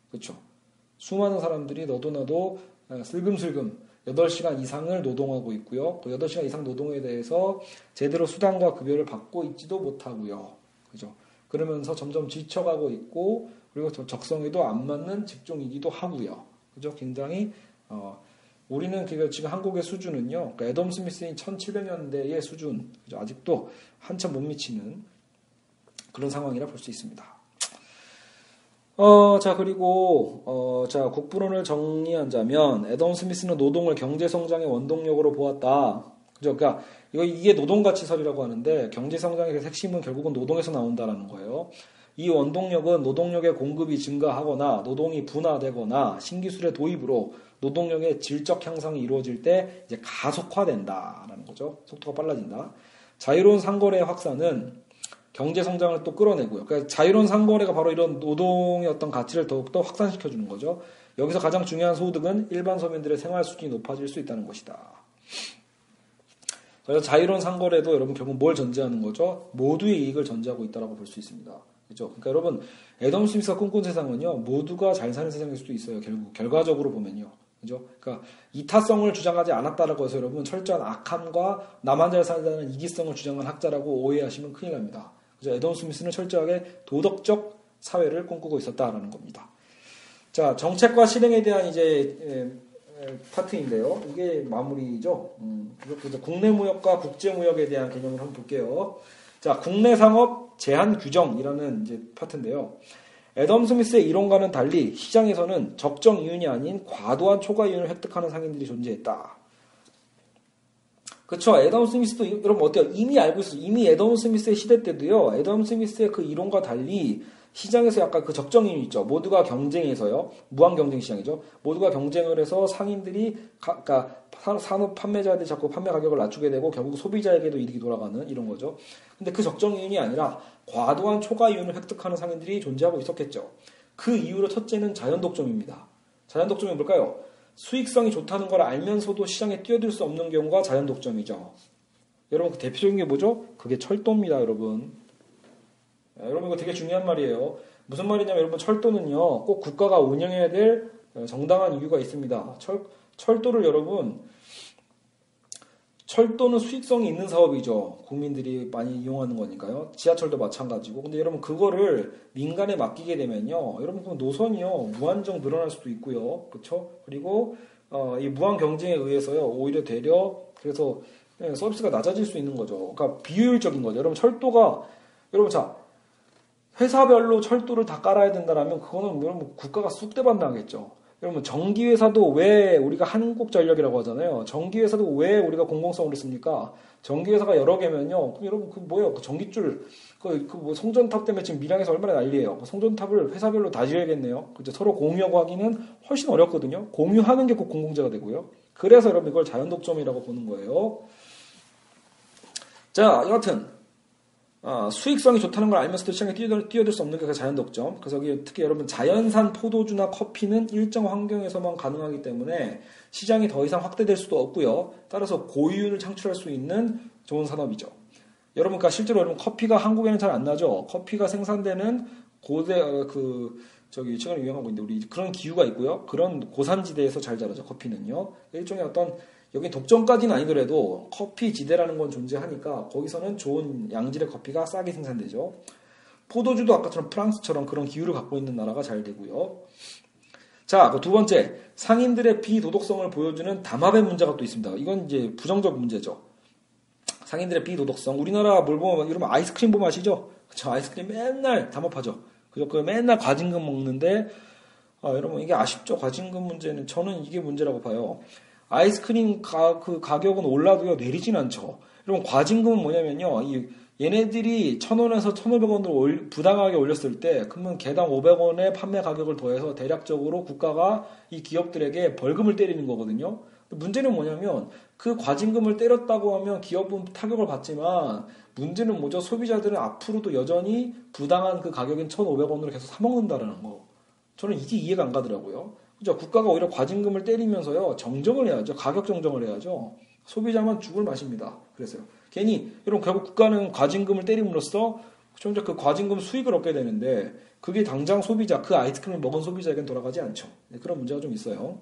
그렇죠? 수많은 사람들이 너도 슬금슬금 8시간 이상을 노동하고 있고요. 그 8시간 이상 노동에 대해서 제대로 수당과 급여를 받고 있지도 못하고요. 그죠? 그러면서 점점 지쳐가고 있고 그리고 적성에도 안 맞는 직종이기도 하고요. 그죠? 굉장히 우리는 지금 한국의 수준은요. 그러니까 애덤 스미스인 1700년대의 수준, 그죠? 아직도 한참 못 미치는 그런 상황이라 볼 수 있습니다. 그리고 국부론을 정리하자면 애덤 스미스는 노동을 경제 성장의 원동력으로 보았다. 그죠? 그러니까 이게 노동 가치설이라고 하는데 경제 성장의 핵심은 결국은 노동에서 나온다라는 거예요. 이 원동력은 노동력의 공급이 증가하거나 노동이 분화되거나 신기술의 도입으로 노동력의 질적 향상이 이루어질 때 이제 가속화된다라는 거죠. 속도가 빨라진다. 자유로운 상거래의 확산은 경제 성장을 또 끌어내고요. 그러니까 자유로운 상거래가 바로 이런 노동의 어떤 가치를 더욱더 확산시켜주는 거죠. 여기서 가장 중요한 소득은 일반 서민들의 생활 수준이 높아질 수 있다는 것이다. 그래서 자유로운 상거래도 여러분 결국 뭘 전제하는 거죠? 모두의 이익을 전제하고 있다고 볼 수 있습니다. 그렇죠? 그러니까 여러분 애덤 스미스가 꿈꾼 세상은요, 모두가 잘 사는 세상일 수도 있어요. 결과적으로 보면요. 그죠? 그러니까 이타성을 주장하지 않았다라고 해서 여러분 철저한 악함과 나만 잘 살다는 이기성을 주장한 학자라고 오해하시면 큰일 납니다. 그래서 애덤 스미스는 철저하게 도덕적 사회를 꿈꾸고 있었다라는 겁니다. 자, 정책과 실행에 대한 이제 파트인데요. 이게 마무리죠. 그래서 국내 무역과 국제 무역에 대한 개념을 한번 볼게요. 자, 국내 상업 제한 규정이라는 이제 파트인데요. 애덤 스미스의 이론과는 달리 시장에서는 적정 이윤이 아닌 과도한 초과 이윤을 획득하는 상인들이 존재했다. 그렇죠. 애덤 스미스도 여러분 어때요? 이미 알고 있어요. 이미 애덤 스미스의 시대 때도요. 애덤 스미스의 그 이론과 달리 시장에서 약간 그 적정 이윤이 있죠. 모두가 경쟁해서요. 무한 경쟁 시장이죠. 모두가 경쟁을 해서 상인들이 그러니까 산업 판매자들이 자꾸 판매 가격을 낮추게 되고 결국 소비자에게도 이득이 돌아가는 이런 거죠. 근데 그 적정 이윤이 아니라 과도한 초과 이윤을 획득하는 상인들이 존재하고 있었겠죠. 그 이유로 첫째는 자연 독점입니다. 자연 독점이 뭘까요? 수익성이 좋다는 걸 알면서도 시장에 뛰어들 수 없는 경우가 자연 독점이죠. 여러분 그 대표적인 게 뭐죠? 그게 철도입니다, 여러분. 여러분 이거 되게 중요한 말이에요. 무슨 말이냐면 여러분 철도는요 꼭 국가가 운영해야 될 정당한 이유가 있습니다. 철도를 여러분 철도는 수익성이 있는 사업이죠. 국민들이 많이 이용하는 거니까요. 지하철도 마찬가지고. 근데 여러분 그거를 민간에 맡기게 되면요. 여러분 그 노선이요. 무한정 늘어날 수도 있고요. 그렇죠? 그리고 이 무한 경쟁에 의해서요. 오히려 되려 그래서 서비스가 낮아질 수 있는 거죠. 그러니까 비효율적인 거죠. 여러분 철도가 여러분 자 회사별로 철도를 다 깔아야 된다라면 그거는 여러분 국가가 쑥대밭 나겠죠. 여러분 전기회사도 왜 우리가 한국전력이라고 하잖아요. 전기회사도 왜 우리가 공공성으로 씁니까? 전기회사가 여러 개면요. 그럼 여러분 그 뭐예요? 그 전기줄 뭐 송전탑 때문에 지금 밀양에서 얼마나 난리예요. 그 송전탑을 회사별로 다 지어야겠네요. 그죠? 서로 공유하고 하기는 훨씬 어렵거든요. 공유하는 게 꼭 공공재가 되고요. 그래서 여러분 이걸 자연독점이라고 보는 거예요. 자, 여하튼 수익성이 좋다는 걸 알면서도 시장에 뛰어들 수 없는 게 그 자연독점. 그래서 특히 여러분 자연산 포도주나 커피는 일정 환경에서만 가능하기 때문에 시장이 더 이상 확대될 수도 없고요. 따라서 고이윤을 창출할 수 있는 좋은 산업이죠. 여러분, 그러니까 실제로 여러분 커피가 한국에는 잘 안 나죠. 커피가 생산되는 최근에 유행하고 있는데 우리 그런 기후가 있고요. 그런 고산지대에서 잘 자라죠. 커피는요. 일종의 어떤 여기 독점까지는 아니더라도 커피 지대라는 건 존재하니까 거기서는 좋은 양질의 커피가 싸게 생산되죠. 포도주도 아까처럼 프랑스처럼 그런 기후를 갖고 있는 나라가 잘 되고요. 자, 두 번째, 상인들의 비도덕성을 보여주는 담합의 문제가 또 있습니다. 이건 이제 부정적 문제죠. 상인들의 비도덕성. 우리나라 뭘 보면 이러면 아이스크림 보면 아시죠? 그쵸, 아이스크림 맨날 담합하죠. 그죠? 그 맨날 과징금 먹는데 여러분 이게 아쉽죠. 과징금 문제는 저는 이게 문제라고 봐요. 아이스크림 그 가격은 올라도요 내리진 않죠. 여러분 과징금은 뭐냐면요, 얘네들이 1,000원에서 1,500원으로 부당하게 올렸을 때 그러면 개당 500원의 판매 가격을 더해서 대략적으로 국가가 이 기업들에게 벌금을 때리는 거거든요. 문제는 뭐냐면 그 과징금을 때렸다고 하면 기업은 타격을 받지만 문제는 뭐죠? 소비자들은 앞으로도 여전히 부당한 그 가격인 1,500원으로 계속 사 먹는다라는 거. 저는 이게 이해가 안 가더라고요. 그죠? 국가가 오히려 과징금을 때리면서요, 정정을 해야죠. 가격 정정을 해야죠. 소비자만 죽을 맛입니다. 그래서요. 괜히, 여러분, 결국 국가는 과징금을 때림으로써 정작 그 과징금 수익을 얻게 되는데, 그게 당장 소비자, 그 아이스크림을 먹은 소비자에겐 돌아가지 않죠. 네, 그런 문제가 좀 있어요.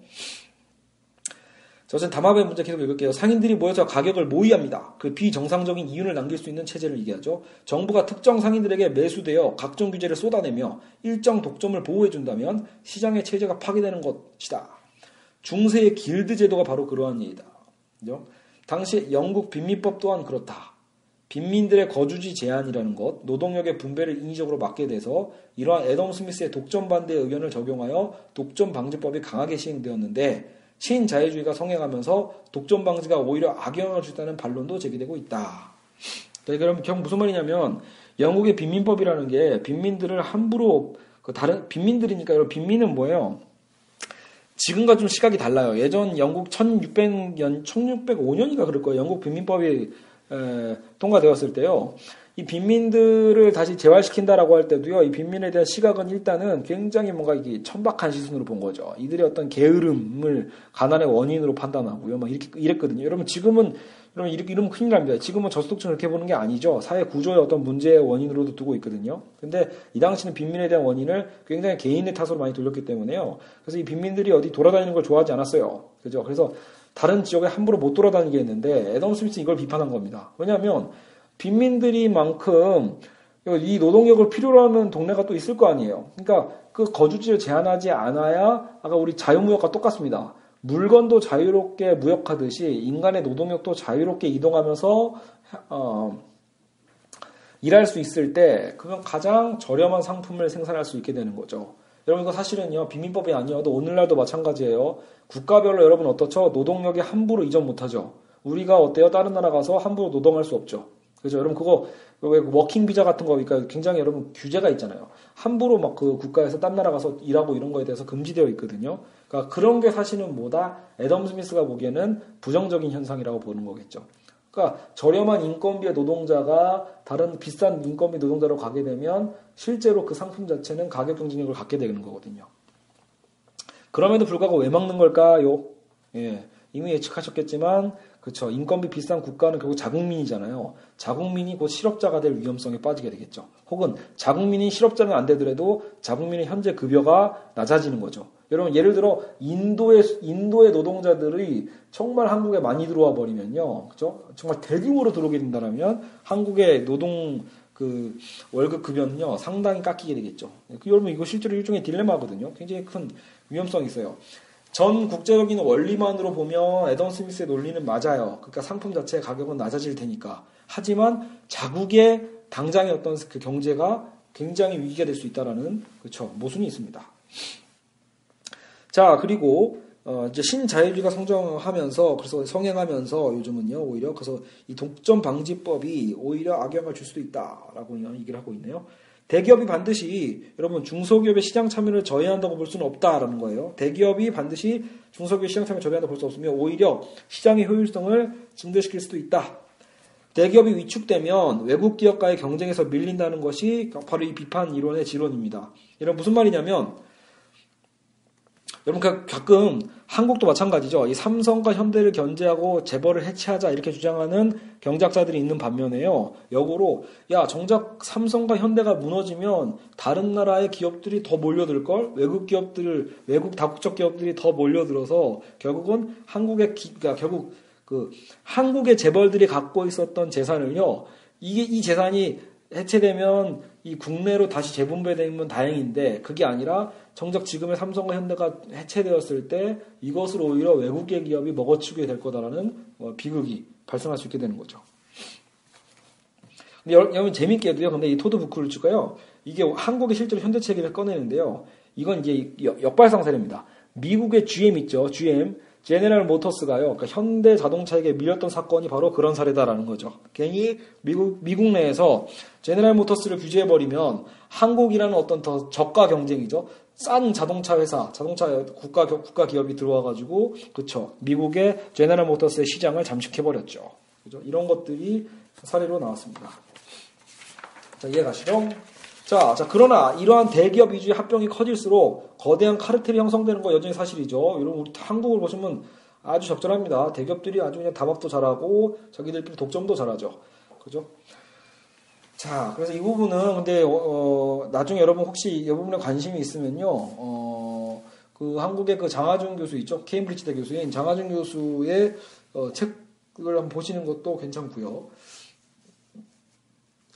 자, 어쨌든 담합의 문제 계속 읽을게요. 상인들이 모여서 가격을 모의합니다. 그 비정상적인 이윤을 남길 수 있는 체제를 얘기하죠. 정부가 특정 상인들에게 매수되어 각종 규제를 쏟아내며 일정 독점을 보호해준다면 시장의 체제가 파괴되는 것이다. 중세의 길드 제도가 바로 그러한 예이다. 그죠? 당시 영국 빈민법 또한 그렇다. 빈민들의 거주지 제한이라는 것, 노동력의 분배를 인위적으로 막게 돼서 이러한 애덤 스미스의 독점 반대의 의견을 적용하여 독점 방지법이 강하게 시행되었는데 신자유주의가 성행하면서 독점 방지가 오히려 악영향을 준다는 반론도 제기되고 있다. 그럼 결국 무슨 말이냐면 영국의 빈민법이라는 게 빈민들을 함부로 다른 빈민들이니까 여러분 빈민은 뭐예요? 지금과 좀 시각이 달라요. 예전 영국 1605년인가 그럴 거예요. 영국 빈민법이 통과되었을 때요. 이 빈민들을 다시 재활시킨다라고 할 때도요, 이 빈민에 대한 시각은 일단은 굉장히 뭔가 이게 천박한 시선으로 본 거죠. 이들의 어떤 게으름을 가난의 원인으로 판단하고요. 막 이랬거든요. 여러분, 지금은, 여러분, 이러면 큰일 납니다. 지금은 저소득층을 이렇게 보는 게 아니죠. 사회 구조의 어떤 문제의 원인으로도 두고 있거든요. 근데 이 당시는 빈민에 대한 원인을 굉장히 개인의 탓으로 많이 돌렸기 때문에요. 그래서 이 빈민들이 어디 돌아다니는 걸 좋아하지 않았어요. 그죠? 그래서 다른 지역에 함부로 못 돌아다니게 했는데, 애덤 스미스는 이걸 비판한 겁니다. 왜냐하면, 빈민들이만큼 이 노동력을 필요로 하는 동네가 또 있을 거 아니에요. 그러니까 그 거주지를 제한하지 않아야 아까 우리 자유무역과 똑같습니다. 물건도 자유롭게 무역하듯이 인간의 노동력도 자유롭게 이동하면서 일할 수 있을 때 그건 가장 저렴한 상품을 생산할 수 있게 되는 거죠. 여러분 이거 사실은요 비민법이 아니어도 오늘날도 마찬가지예요. 국가별로 여러분 어떻죠? 노동력이 함부로 이전 못하죠. 우리가 어때요? 다른 나라 가서 함부로 노동할 수 없죠. 그죠? 여러분 그거 왜 워킹 비자 같은 거 그러니까 굉장히 여러분 규제가 있잖아요. 함부로 막 그 국가에서 딴 나라 가서 일하고 이런 거에 대해서 금지되어 있거든요. 그러니까 그런 게 사실은 뭐다? 애덤 스미스가 보기에는 부정적인 현상이라고 보는 거겠죠. 그러니까 저렴한 인건비의 노동자가 다른 비싼 인건비 노동자로 가게 되면 실제로 그 상품 자체는 가격 경쟁력을 갖게 되는 거거든요. 그럼에도 불구하고 왜 막는 걸까요? 예, 이미 예측하셨겠지만 그렇죠. 인건비 비싼 국가는 결국 자국민이잖아요. 자국민이 곧 실업자가 될 위험성에 빠지게 되겠죠. 혹은 자국민이 실업자는 안 되더라도 자국민의 현재 급여가 낮아지는 거죠. 여러분 예를 들어 인도의 노동자들이 정말 한국에 많이 들어와 버리면요, 그렇죠? 정말 대규모로 들어오게 된다면 한국의 노동 그 월급 급여는요 상당히 깎이게 되겠죠. 여러분 이거 실제로 일종의 딜레마거든요. 굉장히 큰 위험성이 있어요. 전 국제적인 원리만으로 보면 애덤 스미스의 논리는 맞아요. 그러니까 상품 자체의 가격은 낮아질 테니까. 하지만 자국의 당장의 어떤 그 경제가 굉장히 위기가 될 수 있다라는 그렇죠 모순이 있습니다. 자 그리고 이제 신자유주의가 성장하면서 그래서 성행하면서 요즘은요 오히려 그래서 이 독점 방지법이 오히려 악영향을 줄 수도 있다라고 얘기를 하고 있네요. 대기업이 반드시 여러분 중소기업의 시장 참여를 저해한다고 볼 수는 없다라는 거예요. 대기업이 반드시 중소기업 시장 참여를 저해한다고 볼 수 없으며 오히려 시장의 효율성을 증대시킬 수도 있다. 대기업이 위축되면 외국 기업과의 경쟁에서 밀린다는 것이 바로 이 비판 이론의 지론입니다. 이런 무슨 말이냐면 여러분 가끔 한국도 마찬가지죠. 이 삼성과 현대를 견제하고 재벌을 해체하자 이렇게 주장하는 경제학자들이 있는 반면에요. 역으로 야 정작 삼성과 현대가 무너지면 다른 나라의 기업들이 더 몰려들걸? 외국 다국적 기업들이 더 몰려들어서 결국은 그러니까 결국 그 한국의 재벌들이 갖고 있었던 재산을요. 이 재산이 해체되면 이 국내로 다시 재분배되면 다행인데 그게 아니라 정작 지금의 삼성과 현대가 해체되었을 때 이것을 오히려 외국의 기업이 먹어치게 될 거다라는 비극이 발생할 수 있게 되는 거죠. 근데 여러분 재밌게도요. 근데 이 토드 부크루츠가요. 이게 한국의 실제로 현대차 얘기를 꺼내는데요. 이건 이제 역발상 사례입니다. 미국의 GM 있죠. 제네럴 모터스가요. 그러니까 현대 자동차에게 밀렸던 사건이 바로 그런 사례다라는 거죠. 괜히 미국 내에서 제네럴 모터스를 규제해버리면 한국이라는 어떤 더 저가 경쟁이죠. 싼 자동차 회사, 국가 기업이 들어와가지고, 그쵸. 미국의 제네럴 모터스의 시장을 잠식해버렸죠. 그죠. 이런 것들이 사례로 나왔습니다. 자, 이해가시죠? 자, 그러나 이러한 대기업 위주의 합병이 커질수록 거대한 카르텔이 형성되는 거 여전히 사실이죠. 여러분, 우리 한국을 보시면 아주 적절합니다. 대기업들이 아주 그냥 다박도 잘하고 자기들끼리 독점도 잘하죠. 그죠? 자, 그래서 이 부분은 근데 나중에 여러분 혹시 이 부분에 관심이 있으면요, 그 한국의 그 장하준 교수 있죠? 케임브리지대 교수인 장하준 교수의 책을 한번 보시는 것도 괜찮고요.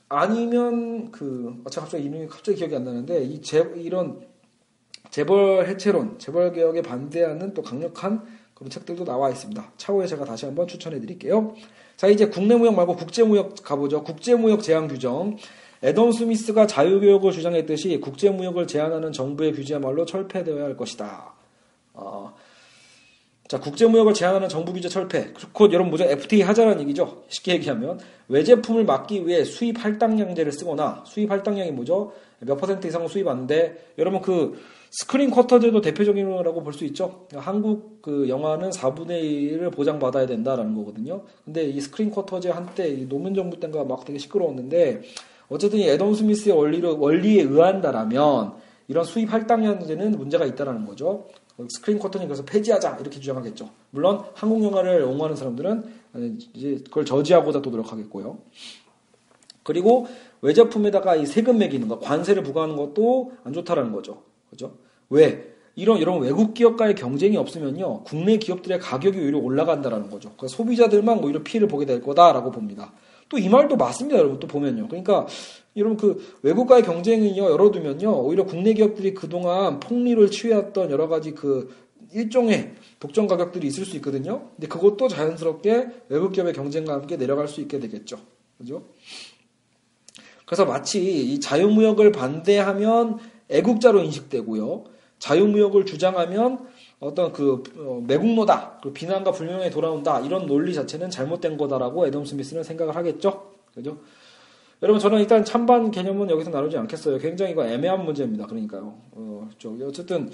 아니면 갑자기 이름이 기억이 안 나는데 이런 재벌 해체론, 재벌 개혁에 반대하는 또 강력한 그런 책들도 나와 있습니다. 차후에 제가 다시 한번 추천해 드릴게요. 자, 이제 국내 무역 말고 국제 무역 가보죠. 국제 무역 제한 규정. 애덤 스미스가 자유교역을 주장했듯이 국제 무역을 제한하는 정부의 규제야말로 철폐되어야 할 것이다. 자, 국제무역을 제한하는 정부 규제 철폐. 곧 여러분 뭐죠? FTA 하자는 얘기죠. 쉽게 얘기하면 외제품을 막기 위해 수입 할당량제를 쓰거나 수입 할당량이 뭐죠? 몇 퍼센트 이상 수입하는데 여러분 그 스크린 쿼터제도 대표적인 거라고 볼 수 있죠. 한국 그 영화는 4분의 1을 보장받아야 된다라는 거거든요. 근데 이 스크린 쿼터제 한때 노무현 정부 때인가 막 되게 시끄러웠는데 어쨌든 이 애덤 스미스의 원리에 의한다라면 이런 수입 할당량제는 문제가 있다라는 거죠. 스크린 쿼터는 그래서 폐지하자 이렇게 주장하겠죠. 물론 한국 영화를 옹호하는 사람들은 이제 그걸 저지하고자 또 노력하겠고요. 그리고 외제품에다가 이 세금 매기는 거, 관세를 부과하는 것도 안 좋다라는 거죠. 그죠? 왜? 이런 외국 기업과의 경쟁이 없으면요, 국내 기업들의 가격이 오히려 올라간다라는 거죠. 그러니까 소비자들만 오히려 피해를 보게 될 거다라고 봅니다. 또 이 말도 맞습니다, 여러분. 또 보면요. 그러니까 여러분 그 외국과의 경쟁을요 열어두면요 오히려 국내 기업들이 그동안 폭리를 취해왔던 여러 가지 그 일종의 독점 가격들이 있을 수 있거든요. 근데 그것도 자연스럽게 외국 기업의 경쟁과 함께 내려갈 수 있게 되겠죠. 그죠? 그래서 마치 이 자유무역을 반대하면 애국자로 인식되고요. 자유무역을 주장하면 어떤 그 매국노다, 그 비난과 불명예 돌아온다 이런 논리 자체는 잘못된 거다라고 애덤 스미스는 생각을 하겠죠. 그죠? 여러분 저는 일단 찬반 개념은 여기서 나누지 않겠어요. 굉장히 이거 애매한 문제입니다. 그러니까요. 어쨌든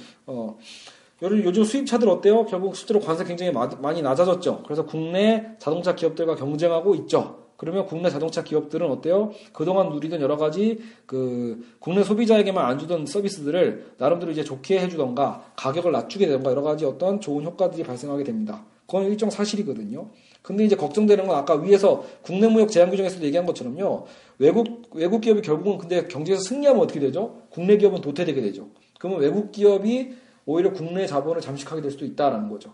요즘 수입차들 어때요? 결국 실제로 관세 굉장히 많이 낮아졌죠. 그래서 국내 자동차 기업들과 경쟁하고 있죠. 그러면 국내 자동차 기업들은 어때요? 그동안 누리던 여러 가지 그 국내 소비자에게만 안 주던 서비스들을 나름대로 이제 좋게 해주던가 가격을 낮추게 되던가 여러 가지 어떤 좋은 효과들이 발생하게 됩니다. 그건 일정 사실이거든요. 근데 이제 걱정되는 건 아까 위에서 국내 무역 제한 규정에서도 얘기한 것처럼요. 외국 기업이 결국은 근데 경제에서 승리하면 어떻게 되죠? 국내 기업은 도태되게 되죠. 그러면 외국 기업이 오히려 국내 자본을 잠식하게 될 수도 있다라는 거죠.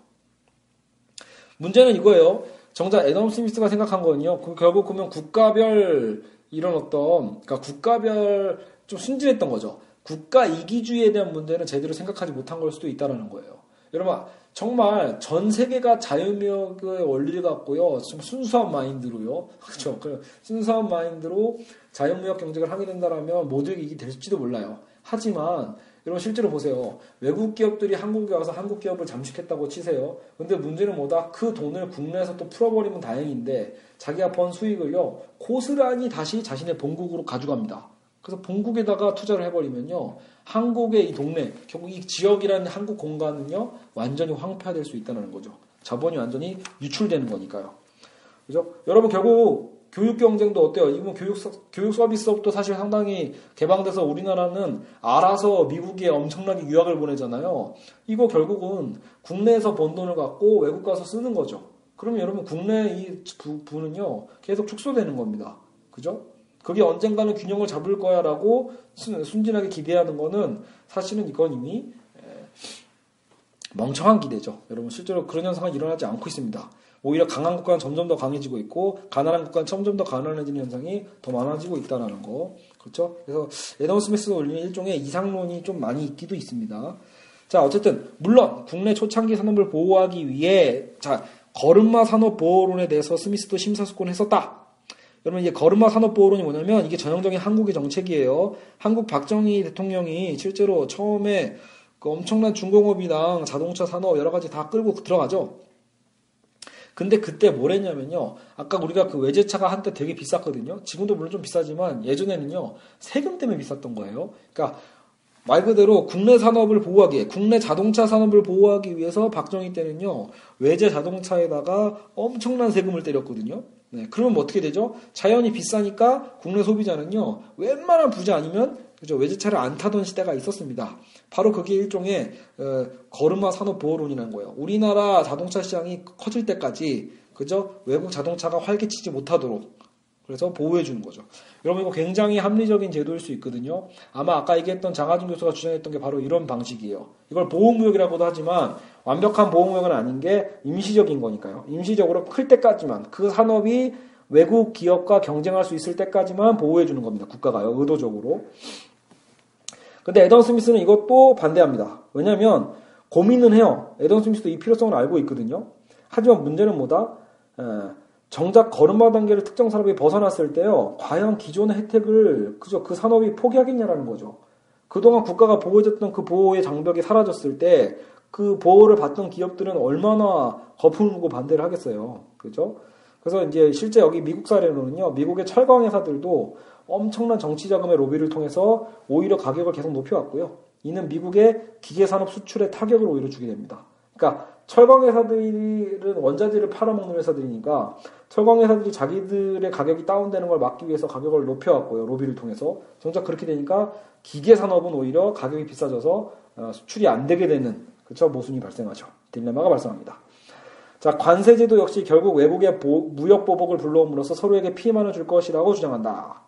문제는 이거예요. 정작 애덤 스미스가 생각한 거는요. 결국 보면 국가별 이런 어떤 그러니까 국가별 좀 순진했던 거죠. 국가 이기주의에 대한 문제는 제대로 생각하지 못한 걸 수도 있다라는 거예요. 여러분 정말 전 세계가 자유무역의 원리를 갖고요. 좀 순수한 마인드로요. 그렇죠. 순수한 마인드로 자유무역 경쟁을 하게 된다라면 모두에게 이익이 될지도 몰라요. 하지만 여러분 실제로 보세요. 외국 기업들이 한국에 와서 한국 기업을 잠식했다고 치세요. 근데 문제는 뭐다? 그 돈을 국내에서 또 풀어버리면 다행인데 자기가 번 수익을요. 고스란히 다시 자신의 본국으로 가져갑니다. 그래서 본국에다가 투자를 해버리면요. 한국의 이 동네, 결국 이 지역이라는 한국 공간은요. 완전히 황폐화될 수 있다는 거죠. 자본이 완전히 유출되는 거니까요. 그죠? 여러분 결국 교육 경쟁도 어때요? 이번 교육 서비스업도 사실 상당히 개방돼서 우리나라는 알아서 미국에 엄청나게 유학을 보내잖아요. 이거 결국은 국내에서 번 돈을 갖고 외국 가서 쓰는 거죠. 그러면 여러분 국내 이 부는요 계속 축소되는 겁니다. 그죠? 그게 언젠가는 균형을 잡을 거야라고 순진하게 기대하는 거는 사실은 이건 이미 멍청한 기대죠. 여러분 실제로 그런 현상은 일어나지 않고 있습니다. 오히려 강한 국가는 점점 더 강해지고 있고 가난한 국가는 점점 더 가난해지는 현상이 더 많아지고 있다는 거. 그렇죠? 그래서 애덤 스미스가 올리는 일종의 이상론이 좀 많이 있기도 있습니다. 자, 어쨌든 물론 국내 초창기 산업을 보호하기 위해 거름마 산업보호론에 대해서 스미스도 심사숙고했었다. 여러분 이제 거름마 산업보호론이 뭐냐면 이게 전형적인 한국의 정책이에요. 한국 박정희 대통령이 실제로 처음에 그 엄청난 중공업이랑 자동차 산업 여러 가지 다 끌고 들어가죠. 근데 그때 뭘 했냐면요. 아까 우리가 그 외제차가 한때 되게 비쌌거든요. 지금도 물론 좀 비싸지만 예전에는요. 세금 때문에 비쌌던 거예요. 그러니까 말 그대로 국내 산업을 보호하기 위해 국내 자동차 산업을 보호하기 위해서 박정희 때는요. 외제 자동차에다가 엄청난 세금을 때렸거든요. 네, 그러면 뭐 어떻게 되죠? 자연히 비싸니까 국내 소비자는요. 웬만한 부자 아니면 그죠? 외제차를 안 타던 시대가 있었습니다. 바로 그게 일종의 거름마 산업보호론이라는 거예요. 우리나라 자동차 시장이 커질 때까지 그죠? 외국 자동차가 활개치지 못하도록 그래서 보호해 주는 거죠. 여러분 이거 굉장히 합리적인 제도일 수 있거든요. 아마 아까 얘기했던 장하준 교수가 주장했던 게 바로 이런 방식이에요. 이걸 보호무역이라고도 하지만 완벽한 보호무역은 아닌 게 임시적인 거니까요. 임시적으로 클 때까지만 그 산업이 외국 기업과 경쟁할 수 있을 때까지만 보호해 주는 겁니다. 국가가요. 의도적으로. 근데 애덤 스미스는 이것도 반대합니다. 왜냐하면 고민은 해요. 애덤 스미스도 이 필요성을 알고 있거든요. 하지만 문제는 뭐다? 정작 거름마 단계를 특정 산업이 벗어났을 때요. 과연 기존의 혜택을 그 산업이 포기하겠냐라는 거죠. 그동안 국가가 보호해줬던 그 보호의 장벽이 사라졌을 때 그 보호를 받던 기업들은 얼마나 거품을 물고 반대를 하겠어요. 그죠? 그래서 이제 실제 여기 미국 사례로는요. 미국의 철강 회사들도 엄청난 정치 자금의 로비를 통해서 오히려 가격을 계속 높여왔고요. 이는 미국의 기계산업 수출에 타격을 오히려 주게 됩니다. 그러니까 철강 회사들은 원자재를 팔아먹는 회사들이니까 철강 회사들이 자기들의 가격이 다운되는 걸 막기 위해서 가격을 높여왔고요. 로비를 통해서. 정작 그렇게 되니까 기계산업은 오히려 가격이 비싸져서 수출이 안 되게 되는 그쵸? 모순이 발생하죠. 딜레마가 발생합니다. 자, 관세제도 역시 결국 외국의 무역 보복을 불러옴으로써 서로에게 피해만을 줄 것이라고 주장한다.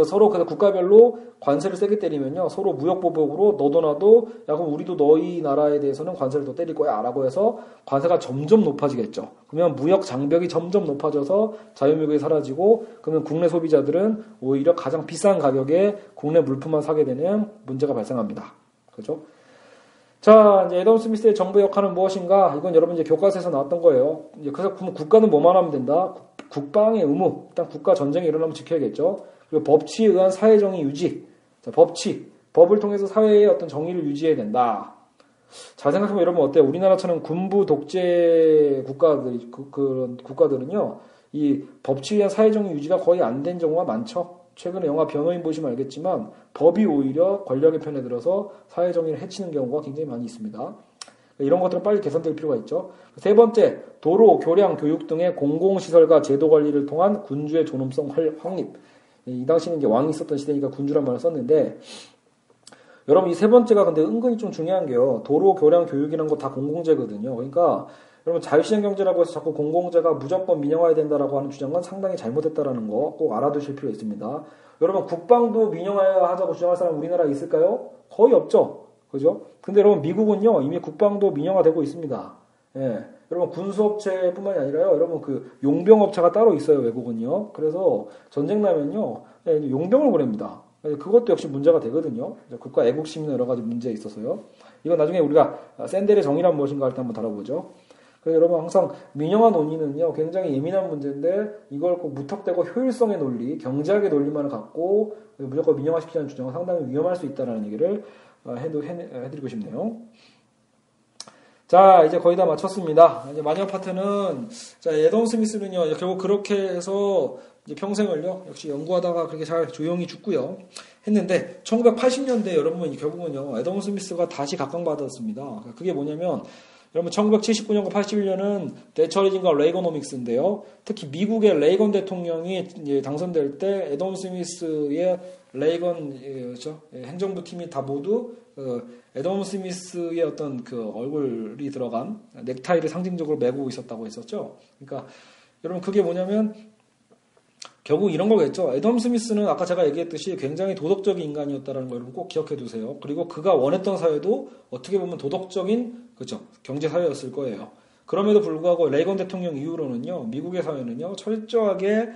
서로 그래서 국가별로 관세를 세게 때리면요, 서로 무역보복으로 너도 나도 야 그럼 우리도 너희 나라에 대해서는 관세를 더 때릴 거야라고 해서 관세가 점점 높아지겠죠. 그러면 무역 장벽이 점점 높아져서 자유무역이 사라지고 그러면 국내 소비자들은 오히려 가장 비싼 가격에 국내 물품만 사게 되는 문제가 발생합니다. 그렇죠? 자, 이제 애덤 스미스의 정부 역할은 무엇인가? 이건 여러분 이제 교과서에서 나왔던 거예요. 이제 그래서 국가는 뭐만 하면 된다? 국방의 의무. 일단 국가 전쟁이 일어나면 지켜야겠죠. 그리고 법치에 의한 사회정의 유지. 자, 법을 통해서 사회의 어떤 정의를 유지해야 된다. 잘 생각해보면 여러분 어때요? 우리나라처럼 군부 독재 그런 국가들은요, 이 법치에 의한 사회정의 유지가 거의 안 된 경우가 많죠. 최근에 영화 변호인 보시면 알겠지만 법이 오히려 권력의 편에 들어서 사회정의를 해치는 경우가 굉장히 많이 있습니다. 이런 것들은 빨리 개선될 필요가 있죠. 세 번째, 도로, 교량, 교육 등의 공공시설과 제도 관리를 통한 군주의 존엄성 확립. 이 당시는 이제 왕이 있었던 시대니까 군주란 말을 썼는데, 여러분 이 세 번째가 근데 은근히 좀 중요한 게요. 도로, 교량, 교육이라는 거 다 공공재거든요. 그러니까 여러분 자유시장 경제라고 해서 자꾸 공공재가 무조건 민영화해야 된다라고 하는 주장은 상당히 잘못됐다라는 거 꼭 알아두실 필요 있습니다. 여러분 국방도 민영화하자고 주장할 사람 우리나라에 있을까요? 거의 없죠. 그죠? 근데 여러분 미국은요 이미 국방도 민영화되고 있습니다. 예. 여러분 군수업체뿐만이 아니라요. 여러분 그 용병업체가 따로 있어요. 외국은요. 그래서 전쟁 나면요. 예, 용병을 보냅니다. 그것도 역시 문제가 되거든요. 국가 애국심이나 여러 가지 문제에 있어서요. 이건 나중에 우리가 샌델의 정의란 무엇인가 할 때 한번 다뤄보죠. 그래서 여러분 항상 민영화 논의는요 굉장히 예민한 문제인데 이걸 꼭 무턱대고 효율성의 논리, 경제학의 논리만을 갖고 무조건 민영화시키자는 주장은 상당히 위험할 수 있다는 얘기를 해드리고 싶네요. 자, 이제 거의 다 마쳤습니다. 이제 마지막 파트는 자 애덤 스미스는요 결국 그렇게 해서 이제 평생을요 역시 연구하다가 그렇게 잘 조용히 죽고요 했는데 1980년대 여러분 결국은요 애덤 스미스가 다시 각광받았습니다. 그게 뭐냐면 여러분 1979년과 81년은 대처리즘과 레이거노믹스인데요. 특히 미국의 레이건 대통령이 당선될 때 애덤 스미스의 레이건 그렇죠? 행정부 팀이 다 모두 애덤 스미스의 어떤 그 얼굴이 들어간 넥타이를 상징적으로 메고 있었다고 했었죠. 그러니까 여러분 그게 뭐냐면 결국 이런 거겠죠. 애덤 스미스는 아까 제가 얘기했듯이 굉장히 도덕적인 인간이었다는 걸 여러분 꼭 기억해 두세요. 그리고 그가 원했던 사회도 어떻게 보면 도덕적인 그렇죠. 경제 사회였을 거예요. 그럼에도 불구하고 레이건 대통령 이후로는요. 미국의 사회는요. 철저하게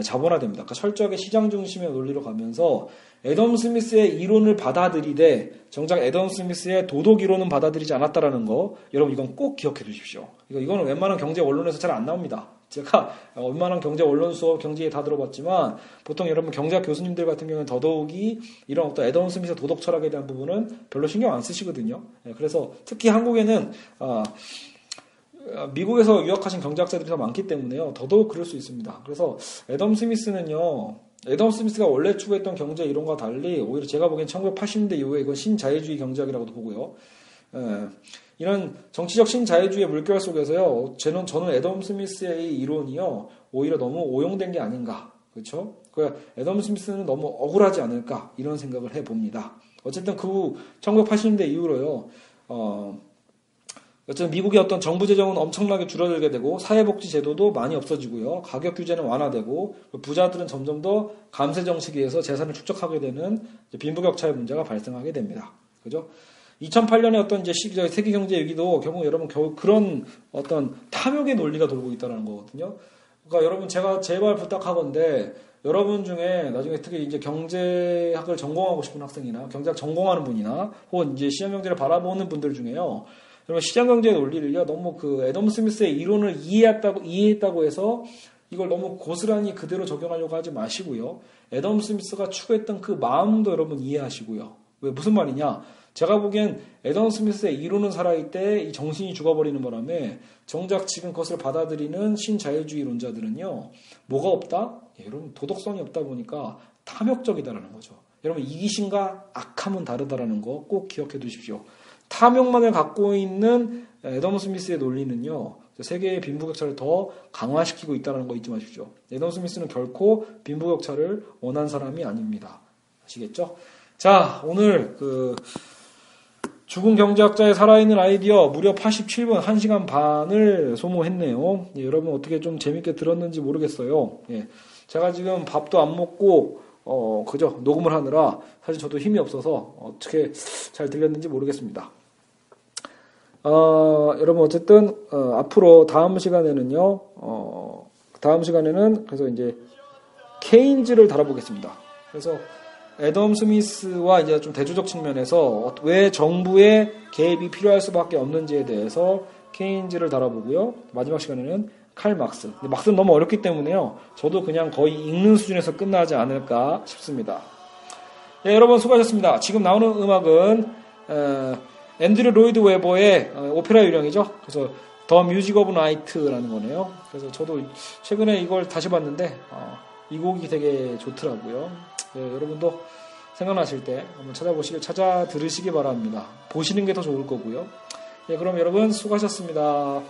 자본화됩니다. 그러니까 철저하게 시장 중심의 논리로 가면서 애덤 스미스의 이론을 받아들이되 정작 애덤 스미스의 도덕 이론은 받아들이지 않았다라는 거 여러분 이건 꼭 기억해 두십시오. 이거는 웬만한 경제 원론에서 잘 안 나옵니다. 제가 웬만한 경제 원론 수업 경제에 다 들어봤지만 보통 여러분 경제학 교수님들 같은 경우는 더더욱이 이런 어떤 애덤 스미스의 도덕 철학에 대한 부분은 별로 신경 안 쓰시거든요. 그래서 특히 한국에는 미국에서 유학하신 경제학자들이 더 많기 때문에요. 더더욱 그럴 수 있습니다. 그래서 애덤 스미스는요. 애덤 스미스가 원래 추구했던 경제 이론과 달리 오히려 제가 보기엔 1980년대 이후에 이건 신자유주의 경제학이라고도 보고요. 이런 정치적 신자유주의의 물결 속에서요. 저는 애덤 스미스의 이론이요. 오히려 너무 오용된 게 아닌가. 그렇죠? 애덤 스미스는 너무 억울하지 않을까 이런 생각을 해봅니다. 어쨌든 그 후 1980년대 이후로요. 어쨌든 미국의 어떤 정부 재정은 엄청나게 줄어들게 되고 사회복지 제도도 많이 없어지고요. 가격 규제는 완화되고 부자들은 점점 더 감세 정책에 의해서 재산을 축적하게 되는 빈부격차의 문제가 발생하게 됩니다. 그죠? 2008년에 어떤 이제 세계 경제 위기도 결국 여러분 그런 어떤 탐욕의 논리가 돌고 있다는 거거든요. 그러니까 여러분 제가 제발 부탁하건데 여러분 중에 나중에 특히 이제 경제학을 전공하고 싶은 학생이나 경제학 전공하는 분이나 혹은 이제 시장 경제를 바라보는 분들 중에요. 여러분 시장 경제의 논리를요 너무 그 애덤 스미스의 이론을 이해했다고 해서 이걸 너무 고스란히 그대로 적용하려고 하지 마시고요. 애덤 스미스가 추구했던 그 마음도 여러분 이해하시고요. 왜 무슨 말이냐? 제가 보기엔 애덤 스미스의 이론은 살아있대 이 정신이 죽어버리는 바람에 정작 지금 그것을 받아들이는 신자유주의론자들은요. 뭐가 없다? 여러분 도덕성이 없다 보니까 탐욕적이다라는 거죠. 여러분 이기심과 악함은 다르다라는 거 꼭 기억해 두십시오. 탐욕만을 갖고 있는 애덤 스미스의 논리는요. 세계의 빈부격차를 더 강화시키고 있다는 거 잊지 마십시오. 애덤 스미스는 결코 빈부격차를 원한 사람이 아닙니다. 아시겠죠? 자, 오늘 죽은 경제학자의 살아있는 아이디어 무려 87분 1시간 반을 소모했네요. 예, 여러분 어떻게 좀 재밌게 들었는지 모르겠어요. 예, 제가 지금 밥도 안 먹고 그죠? 녹음을 하느라 사실 저도 힘이 없어서 어떻게 잘 들렸는지 모르겠습니다. 여러분 어쨌든 앞으로 다음 시간에는요. 그래서 이제 케인즈를 다뤄보겠습니다. 그래서 애덤 스미스와 이제 좀 대조적 측면에서 왜 정부의 개입이 필요할 수밖에 없는지에 대해서 케인즈를 다뤄보고요. 마지막 시간에는 칼 막스. 근데 막스는 너무 어렵기 때문에요. 저도 그냥 거의 읽는 수준에서 끝나지 않을까 싶습니다. 네, 여러분 수고하셨습니다. 지금 나오는 음악은 앤드류 로이드 웨버의 오페라 유령이죠. 그래서 더 뮤직 오브 나이트라는 거네요. 그래서 저도 최근에 이걸 다시 봤는데 이 곡이 되게 좋더라고요. 네, 여러분도 생각나실 때 한번 찾아 들으시기 바랍니다. 보시는 게 더 좋을 거고요. 네, 그럼 여러분 수고하셨습니다.